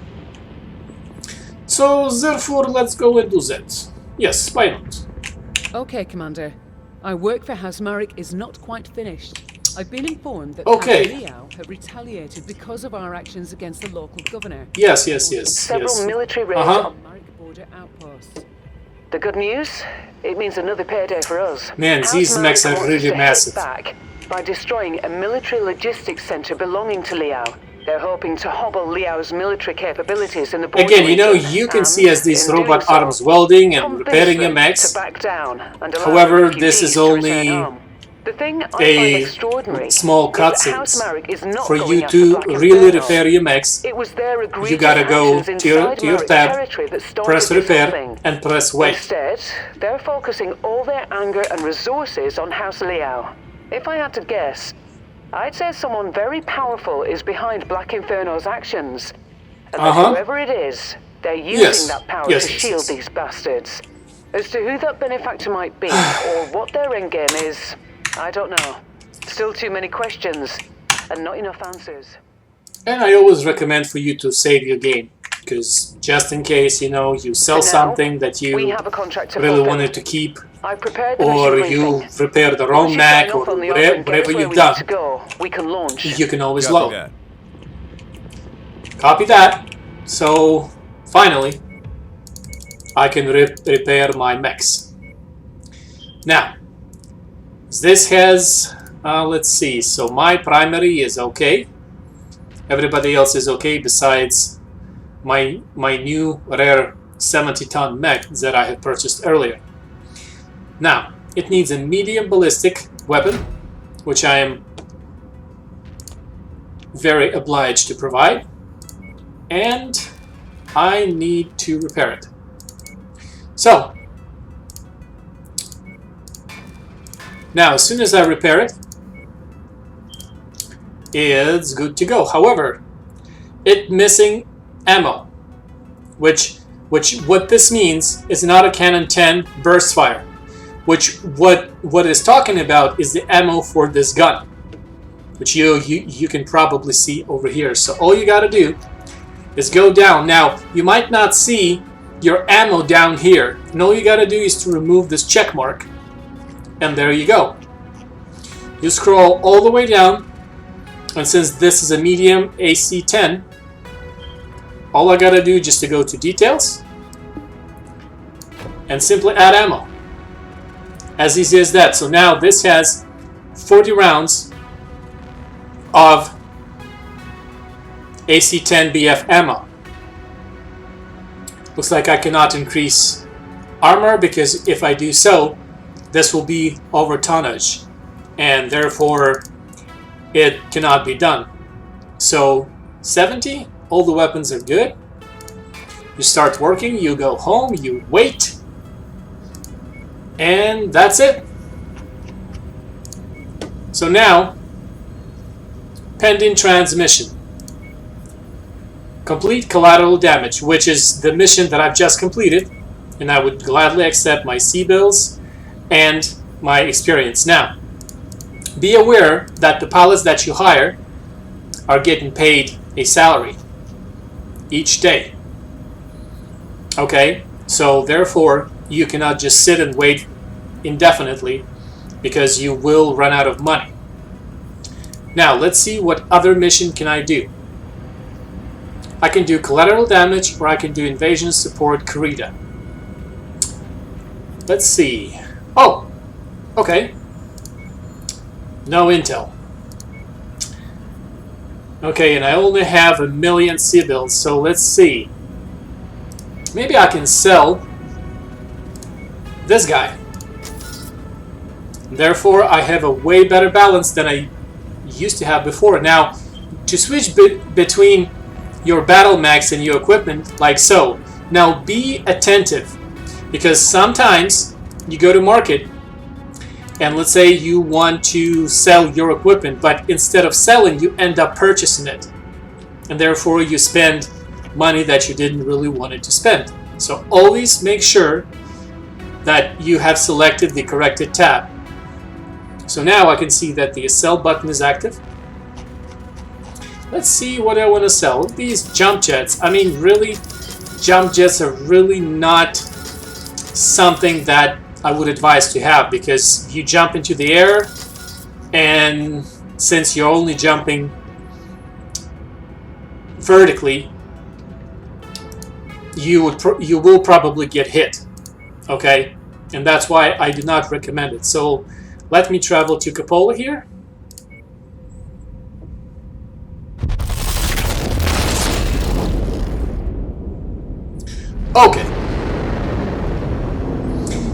So, therefore, let's go and do that. Yes, why not? Okay, Commander. Our work for House Marek is not quite finished. I've been informed that Okay. House Liao have retaliated because of our actions against the local governor. Yes. Several military raids On Marek border outposts. The good news? It means another payday for us. Man, House these Marek mechs are wants us really to hit massive. back by destroying a military logistics center belonging to Liao. They're hoping to hobble Liao's military capabilities in the border Again, you know, region, you can and see as these in doing robot so, arms welding and convince repairing your them mechs. to back down and allow However, the this refugees is to only return home. The thing I find a extraordinary small is that House cutscenes. Marek is not For going you after to Black really Inferno. repair your mechs, It was their egregious you gotta go actions to your inside Marek's tab, territory that started press this repair, whole thing. and press wait. Instead, they're focusing all their anger and resources on House Liao. If I had to guess, I'd say someone very powerful is behind Black Inferno's actions. And that whoever it is, they're using that power to shield these bastards. As to who that benefactor might be, or what their endgame is, I don't know. Still too many questions, and not enough answers. And I always recommend for you to save your game, because just in case, you know, you sell For now, something that you we have a contract to really fulfill. wanted to keep, I prepared the or mission you briefing. repair the Once wrong you mech, sign or off on the offer and get whatever us where you've we done, need to go, we can launch. you can always Copy load. that. Copy that. So, finally, I can repair my mechs. Now, this has, let's see, so my primary is okay. Everybody else is okay besides my new rare 70-ton mech that I had purchased earlier. Now, it needs a medium ballistic weapon, which I am very obliged to provide, and I need to repair it. So, now as soon as I repair it, it's good to go. However, it's missing ammo, which what this means is not a Cannon 10 burst fire, which what it's talking about is the ammo for this gun, which you can probably see over here. So all you gotta do is go down. Now you might not see your ammo down here, and all you gotta do is to remove this check mark, and there you go. You scroll all the way down, and since this is a medium AC-10, all I gotta do is just to go to details and simply add ammo. As easy as that. So now this has 40 rounds of AC-10 BF ammo. Looks like I cannot increase armor, because if I do so, this will be over tonnage, and therefore it cannot be done. So 70, all the weapons are good. You start working, you go home, you wait, and that's it. So now, pending transmission. Complete collateral damage, which is the mission that I've just completed, and I would gladly accept my C-bills and my experience. Now, be aware that the pilots that you hire are getting paid a salary each day. Okay, so therefore you cannot just sit and wait indefinitely, because you will run out of money. Now let's see what other mission can I do. I can do collateral damage, or I can do invasion support Kurita. Let's see. Oh, okay. No intel. Okay, and I only have 1 million C-bills, so let's see. Maybe I can sell this guy. Therefore, I have a way better balance than I used to have before. Now, to switch between your battle max and your equipment, like so. Now, be attentive, because sometimes you go to market, and let's say you want to sell your equipment, but instead of selling, you end up purchasing it. And therefore, you spend money that you didn't really want to spend. So always make sure that you have selected the corrected tab. So now I can see that the sell button is active. Let's see what I want to sell. These jump jets. I mean, really, jump jets are really not something that I would advise to have, because you jump into the air, and since you're only jumping vertically, you will probably get hit. Okay, and that's why I do not recommend it. So let me travel to Cupola here. Okay.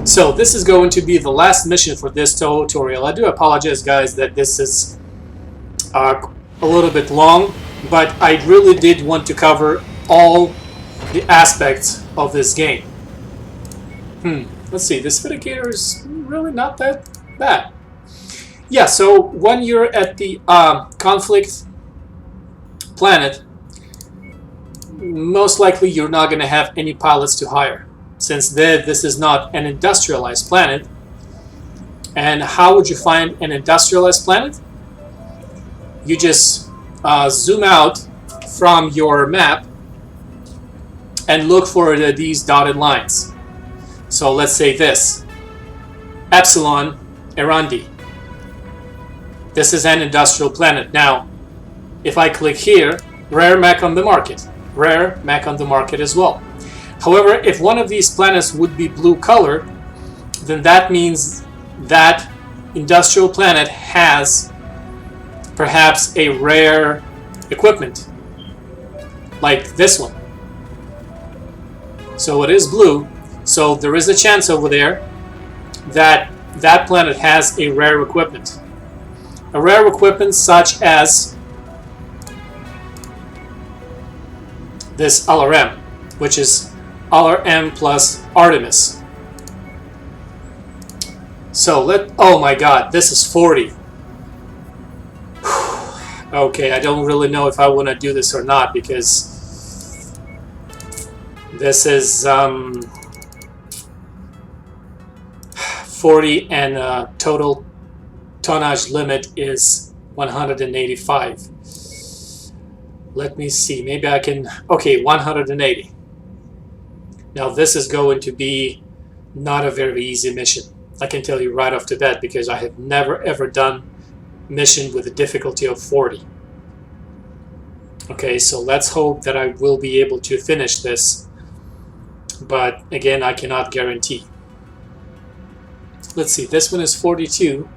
So this is going to be the last mission for this tutorial. I do apologize, guys, that this is a little bit long, but I really did want to cover all the aspects of this game. Let's see, this Vindicator is really not that bad. Yeah, so when you're at the conflict planet, most likely you're not going to have any pilots to hire, since this is not an industrialized planet. And how would you find an industrialized planet? You just zoom out from your map and look for these dotted lines. So let's say this, Epsilon Erundi. This is an industrial planet. Now, if I click here, rare mech on the market. Rare mech on the market as well. However, if one of these planets would be blue colored, then that means that industrial planet has perhaps a rare equipment, like this one. So it is blue, so there is a chance over there that that planet has a rare equipment. A rare equipment such as this LRM, which is LRM plus Artemis. So oh my god, this is 40. Okay, I don't really know if I want to do this or not, because this is 40 and total tonnage limit is 185. Let me see, maybe I can... Okay, 180. Now this is going to be not a very easy mission. I can tell you right off the bat, because I have never ever done mission with a difficulty of 40. Okay, so let's hope that I will be able to finish this, but again, I cannot guarantee. Let's see, this one is 42,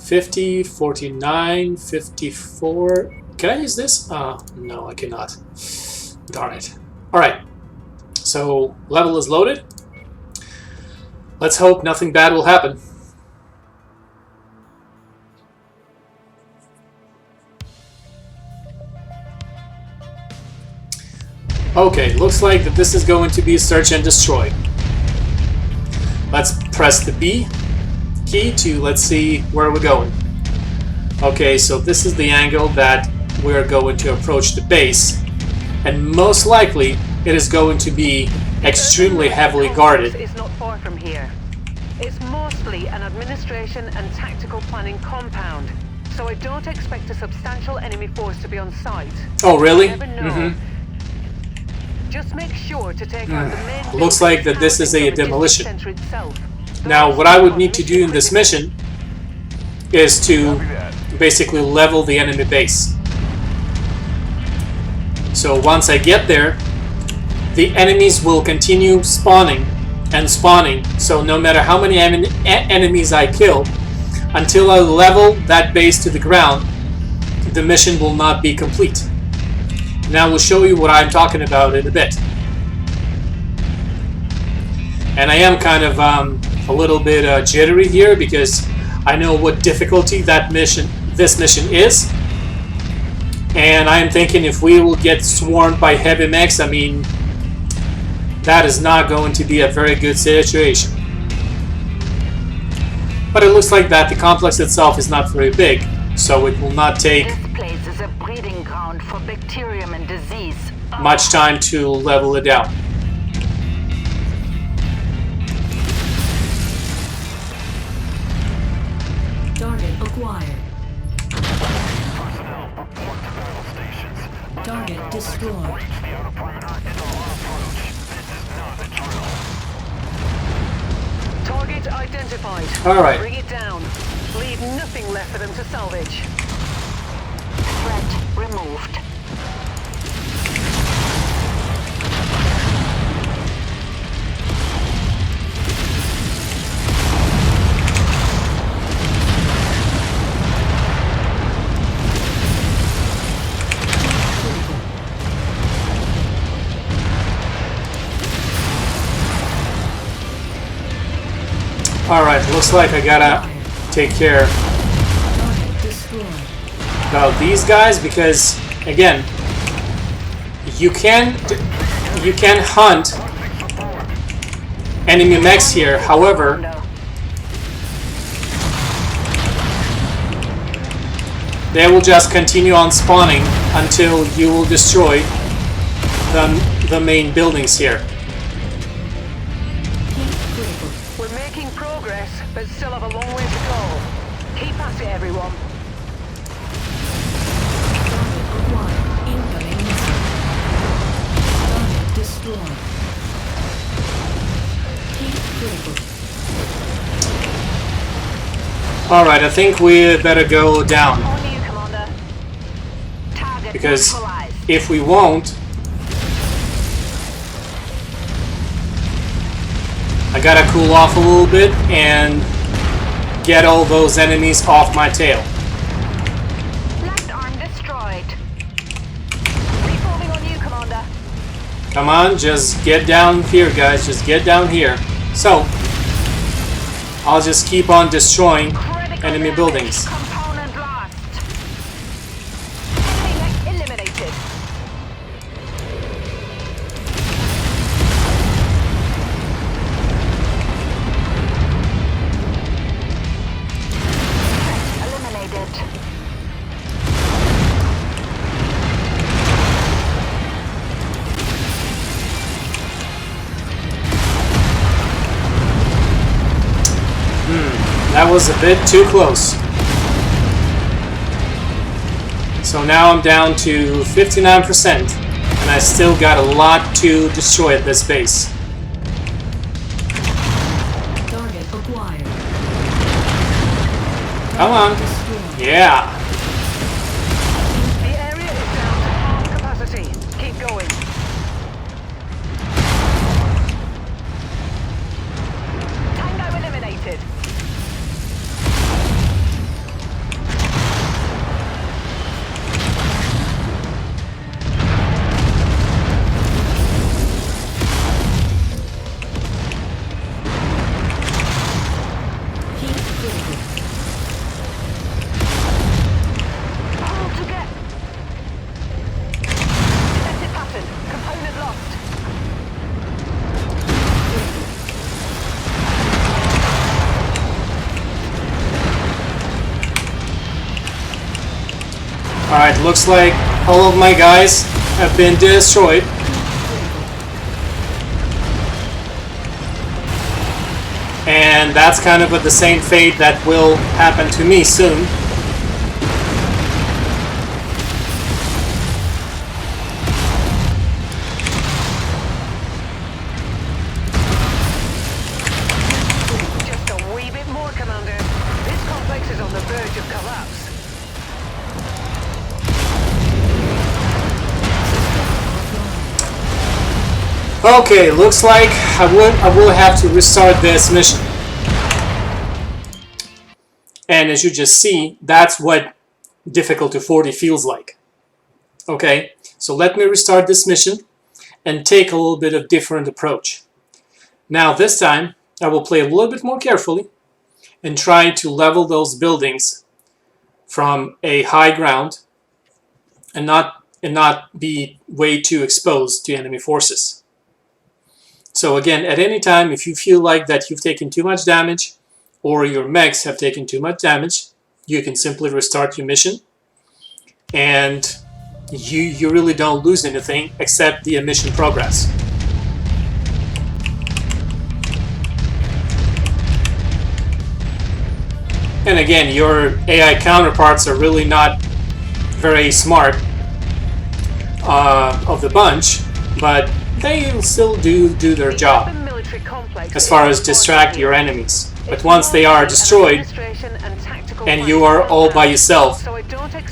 50, 49, 54. Can I use this? No, I cannot. Darn it. Alright, so level is loaded. Let's hope nothing bad will happen. Okay, looks like that this is going to be search and destroy. Let's press the B key to, let's see where we're going. Okay, so this is the angle that we're going to approach the base, and most likely it is going to be extremely heavily guarded. Is not far from here. It's mostly an administration and tactical planning compound, so I don't expect a substantial enemy force to be on site. Oh, really? You never know. Just make sure to take out the main... Looks like that this is a demolition. Now, what I would need to do in this mission is to basically level the enemy base. So once I get there, the enemies will continue spawning and spawning. So no matter how many enemies I kill, until I level that base to the ground, the mission will not be complete. Now we'll show you what I'm talking about in a bit. And I am kind of a little bit jittery here, because I know what difficulty this mission is. And I'm thinking if we will get swarmed by heavy mechs, I mean, that is not going to be a very good situation. But it looks like that the complex itself is not very big, so it will not take Is a breeding ground for bacterium and disease. much time to level it down. Target acquired. Target destroyed. Target identified. Alright. Bring it down. Leave nothing left for them to salvage. Threat removed. Alright, looks like I gotta take care Target destroyed. about these guys, because again, you can hunt enemy mechs here. However, they will just continue on spawning until you will destroy the main buildings here. We're making progress, but still have a long way to go. Keep at it, everyone. Acquired. Incoming missile. Target destroyed. Keep critical. Alright, I think we better go down, On you, Commander. Target because neutralized. if we won't, I gotta cool off a little bit and get all those enemies off my tail. Left arm destroyed. Reforming on you, Commander. Come on, just get down here, guys. Just get down here. So, I'll just keep on destroying enemy buildings. Component lost. Enemy eliminated. Eliminated. That was a bit too close. So now I'm down to 59%, and I still got a lot to destroy at this base. Target acquired. Come on. Destroyed. Yeah. The area is down to half capacity. Keep going. Tango eliminated. Heat critical. All to get. Defensive pattern. Component lost. Alright, looks like all of my guys have been destroyed. And that's kind of the same fate that will happen to me soon. Just a wee bit more, Commander. This complex is on the verge of collapse. Okay, looks like I will have to restart this mission. And as you just see, that's what difficulty 40 feels like. Okay, so let me restart this mission and take a little bit of different approach. Now this time, I will play a little bit more carefully and try to level those buildings from a high ground and not be way too exposed to enemy forces. So again, at any time, if you feel like that you've taken too much damage or your mechs have taken too much damage, you can simply restart your mission and you really don't lose anything except the mission progress. And again, your AI counterparts are really not very smart of the bunch, but they still do their job as far as distract your enemies. But once they are destroyed and you are all by yourself,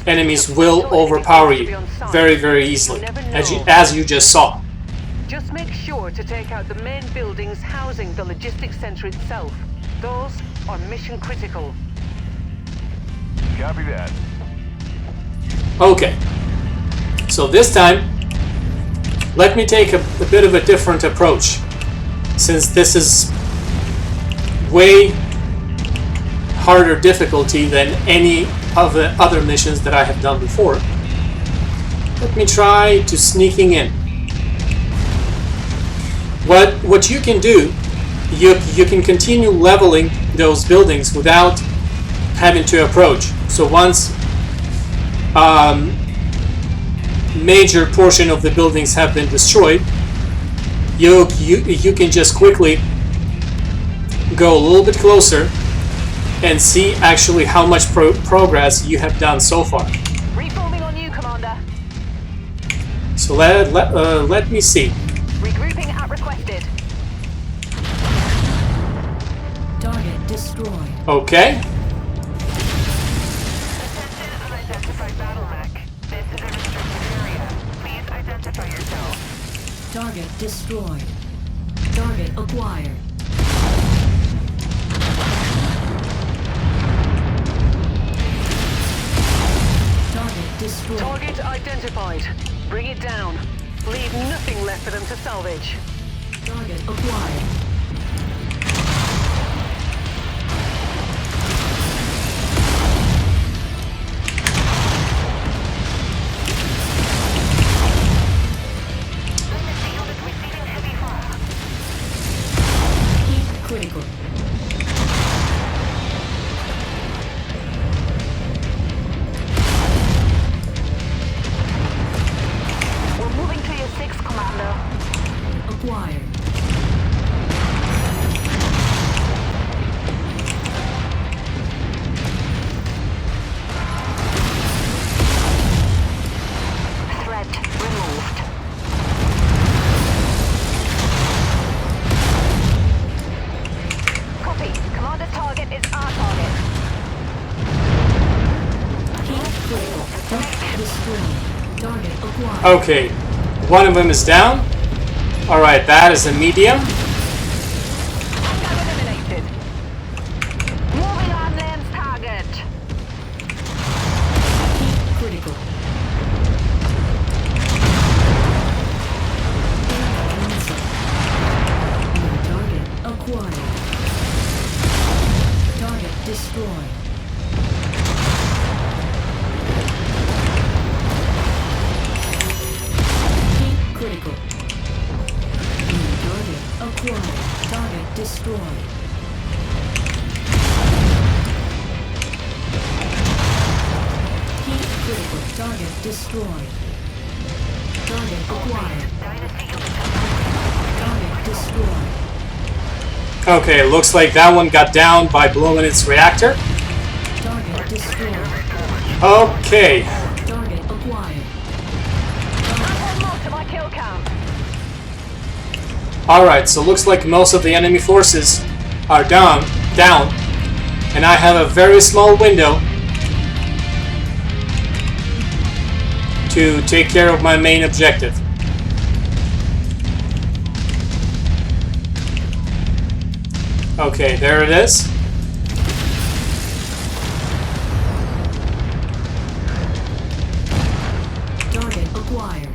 enemies will overpower you very, very easily, as you just saw. Just make sure to take out the main buildings housing the logistics center itself. Those are mission critical. Copy that. Okay, so this time, let me take a bit of a different approach, since this is way harder difficulty than any of the other missions that I have done before. Let me try to sneaking in. What you can do, you can continue leveling those buildings without having to approach. So once major portion of the buildings have been destroyed, you can just quickly go a little bit closer and see actually how much progress you have done so far. Reforming on you, Commander. So let me see. Regrouping at requested. Target destroyed. Okay. Unidentified battle mech. This is a restricted area. Please identify yourself. Target destroyed. Target acquired. Target destroyed. Target identified. Bring it down. Leave nothing left for them to salvage. Target acquired. acquired. Okay, one of them is down. Alright, that is a medium. Tango eliminated. Moving on Lance target. Heat critical. New target acquired. Target destroyed. Heat critical. New target acquired. Target destroyed. Heat critical. Target destroyed. Target acquired. Target destroyed. Okay, looks like that one got down by blowing its reactor. Target destroyed. Okay, Target acquired. I've most of my kill count. alright, so looks like most of the enemy forces are down, and I have a very small window to take care of my main objective. Okay, there it is. Target acquired.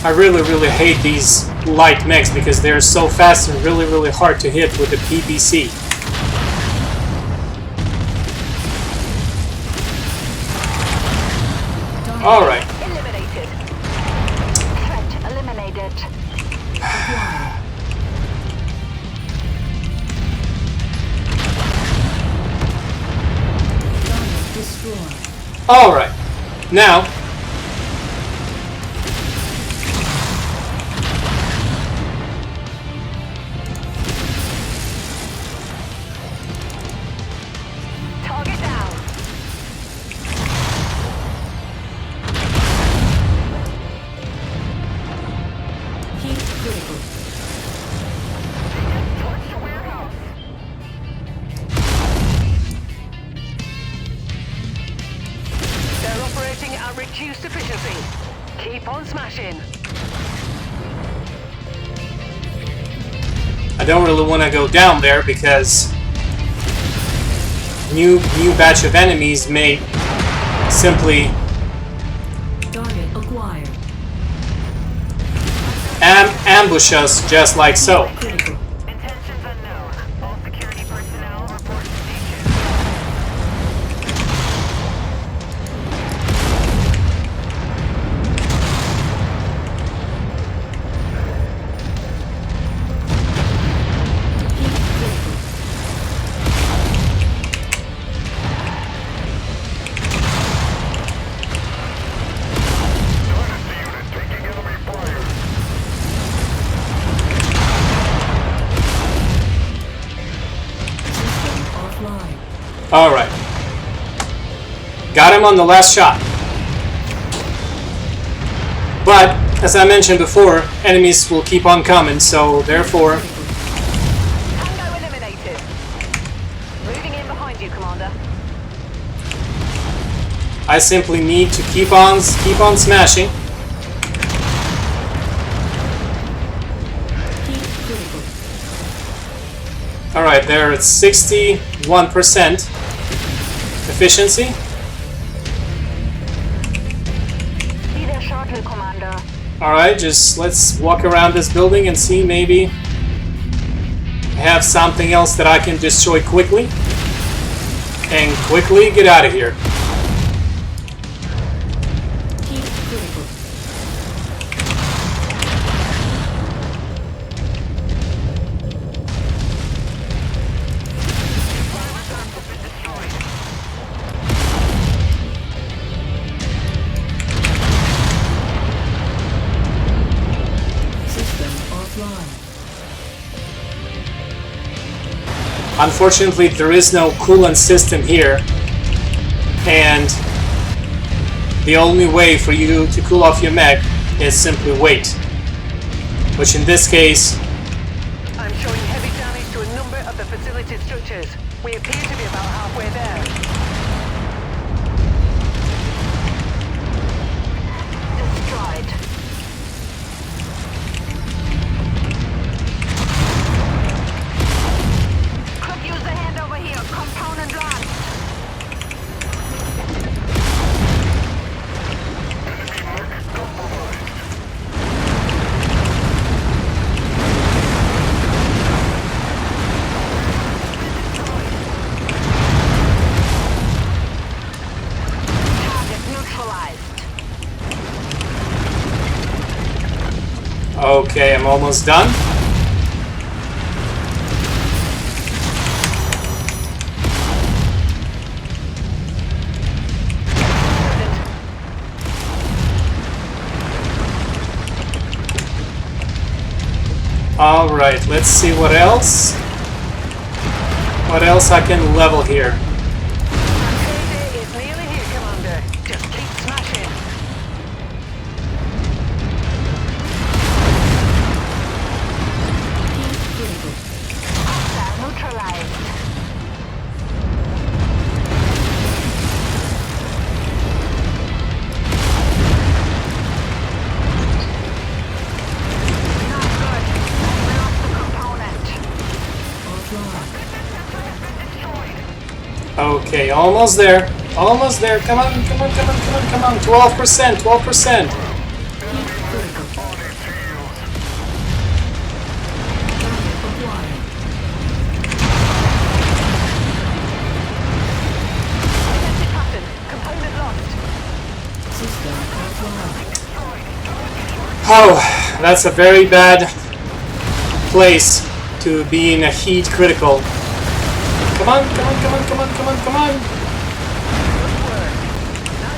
I really hate these light mechs because they're so fast and really hard to hit with the PBC. Alright, Eliminated. Threat eliminated. Acquired. Target destroyed. alright. Now, Target down. Heat critical. Torch the warehouse. They're operating at reduced efficiency. Keep on smashing. I don't really want to go down there because new batch of enemies may simply Target acquired. ambush us just like so. Critical. Intentions unknown. All security personnel report to station. Heat critical. System offline. Alright. Got him on the last shot. But, as I mentioned before, enemies will keep on coming, so therefore, Tango eliminated. Moving in behind you, Commander. I simply need to keep on smashing. Heat critical. Alright, they're at 61% efficiency. See their shuttle, Commander. Alright, just let's walk around this building and see maybe I have something else that I can destroy quickly. And quickly get out of here. Heat critical. System offline. Unfortunately, there is no coolant system here. And the only way for you to cool off your mech is simply wait. Which in this case, I'm showing heavy damage to a number of the facility structures. We appear to be about halfway there. Destroyed. Could use a hand over here. Compound and blast. Target neutralized. okay, I'm almost done. Alright, let's see what else. What else I can level here. Payday is nearly here, Commander. Just keep smashing. Critical. Hostile neutralized. Not good. We lost the component. Offline. Okay, almost there. Almost there. Come on, come on, come on, come on, come on. 12%, 12%. Critical. Offline. Defensive pattern. Component lost. System offline. Oh, that's a very bad place to be in a heat critical. Come on, come on, come on, come on, come on, come on.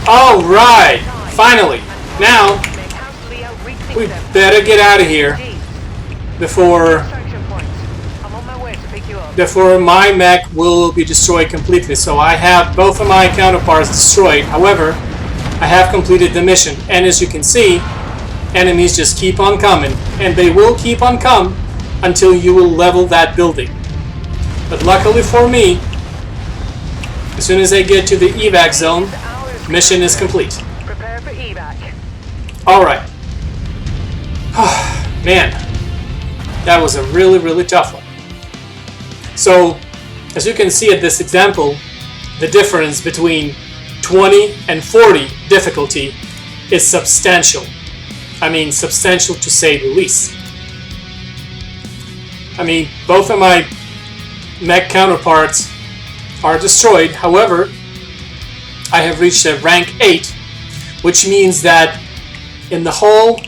All right, finally. Now, Make House Leo rethink we them. better get out of here Indeed. before Extraction points. I'm on my way to pick you up. my mech will be destroyed completely. So I have both of my counterparts destroyed. However, I have completed the mission. And as you can see, enemies just keep on coming. And they will keep on coming until you will level that building. But luckily for me, as soon as I get to the evac zone, mission is complete. Prepare for evac. Alright. Man, that was a really, really tough one. So, as you can see at this example, the difference between 20 and 40 difficulty is substantial. I mean, substantial to say the least. I mean, both of my mech counterparts are destroyed. However, I have reached a rank 8, which means that in the whole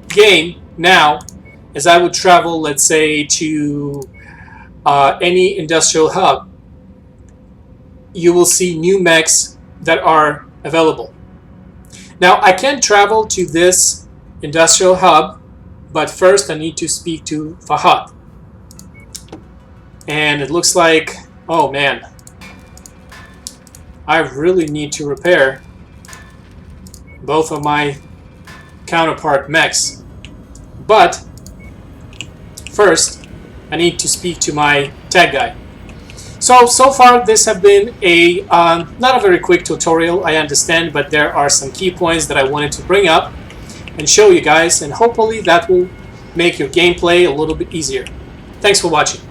game now, as I would travel, let's say, to any industrial hub, you will see new mechs that are available. Now, I can travel to this industrial hub, but first I need to speak to Fahad. And it looks like, oh man, I really need to repair both of my counterpart mechs. But first, I need to speak to my tech guy. So far this has been a not a very quick tutorial, I understand, but there are some key points that I wanted to bring up and show you guys, and hopefully that will make your gameplay a little bit easier. Thanks for watching.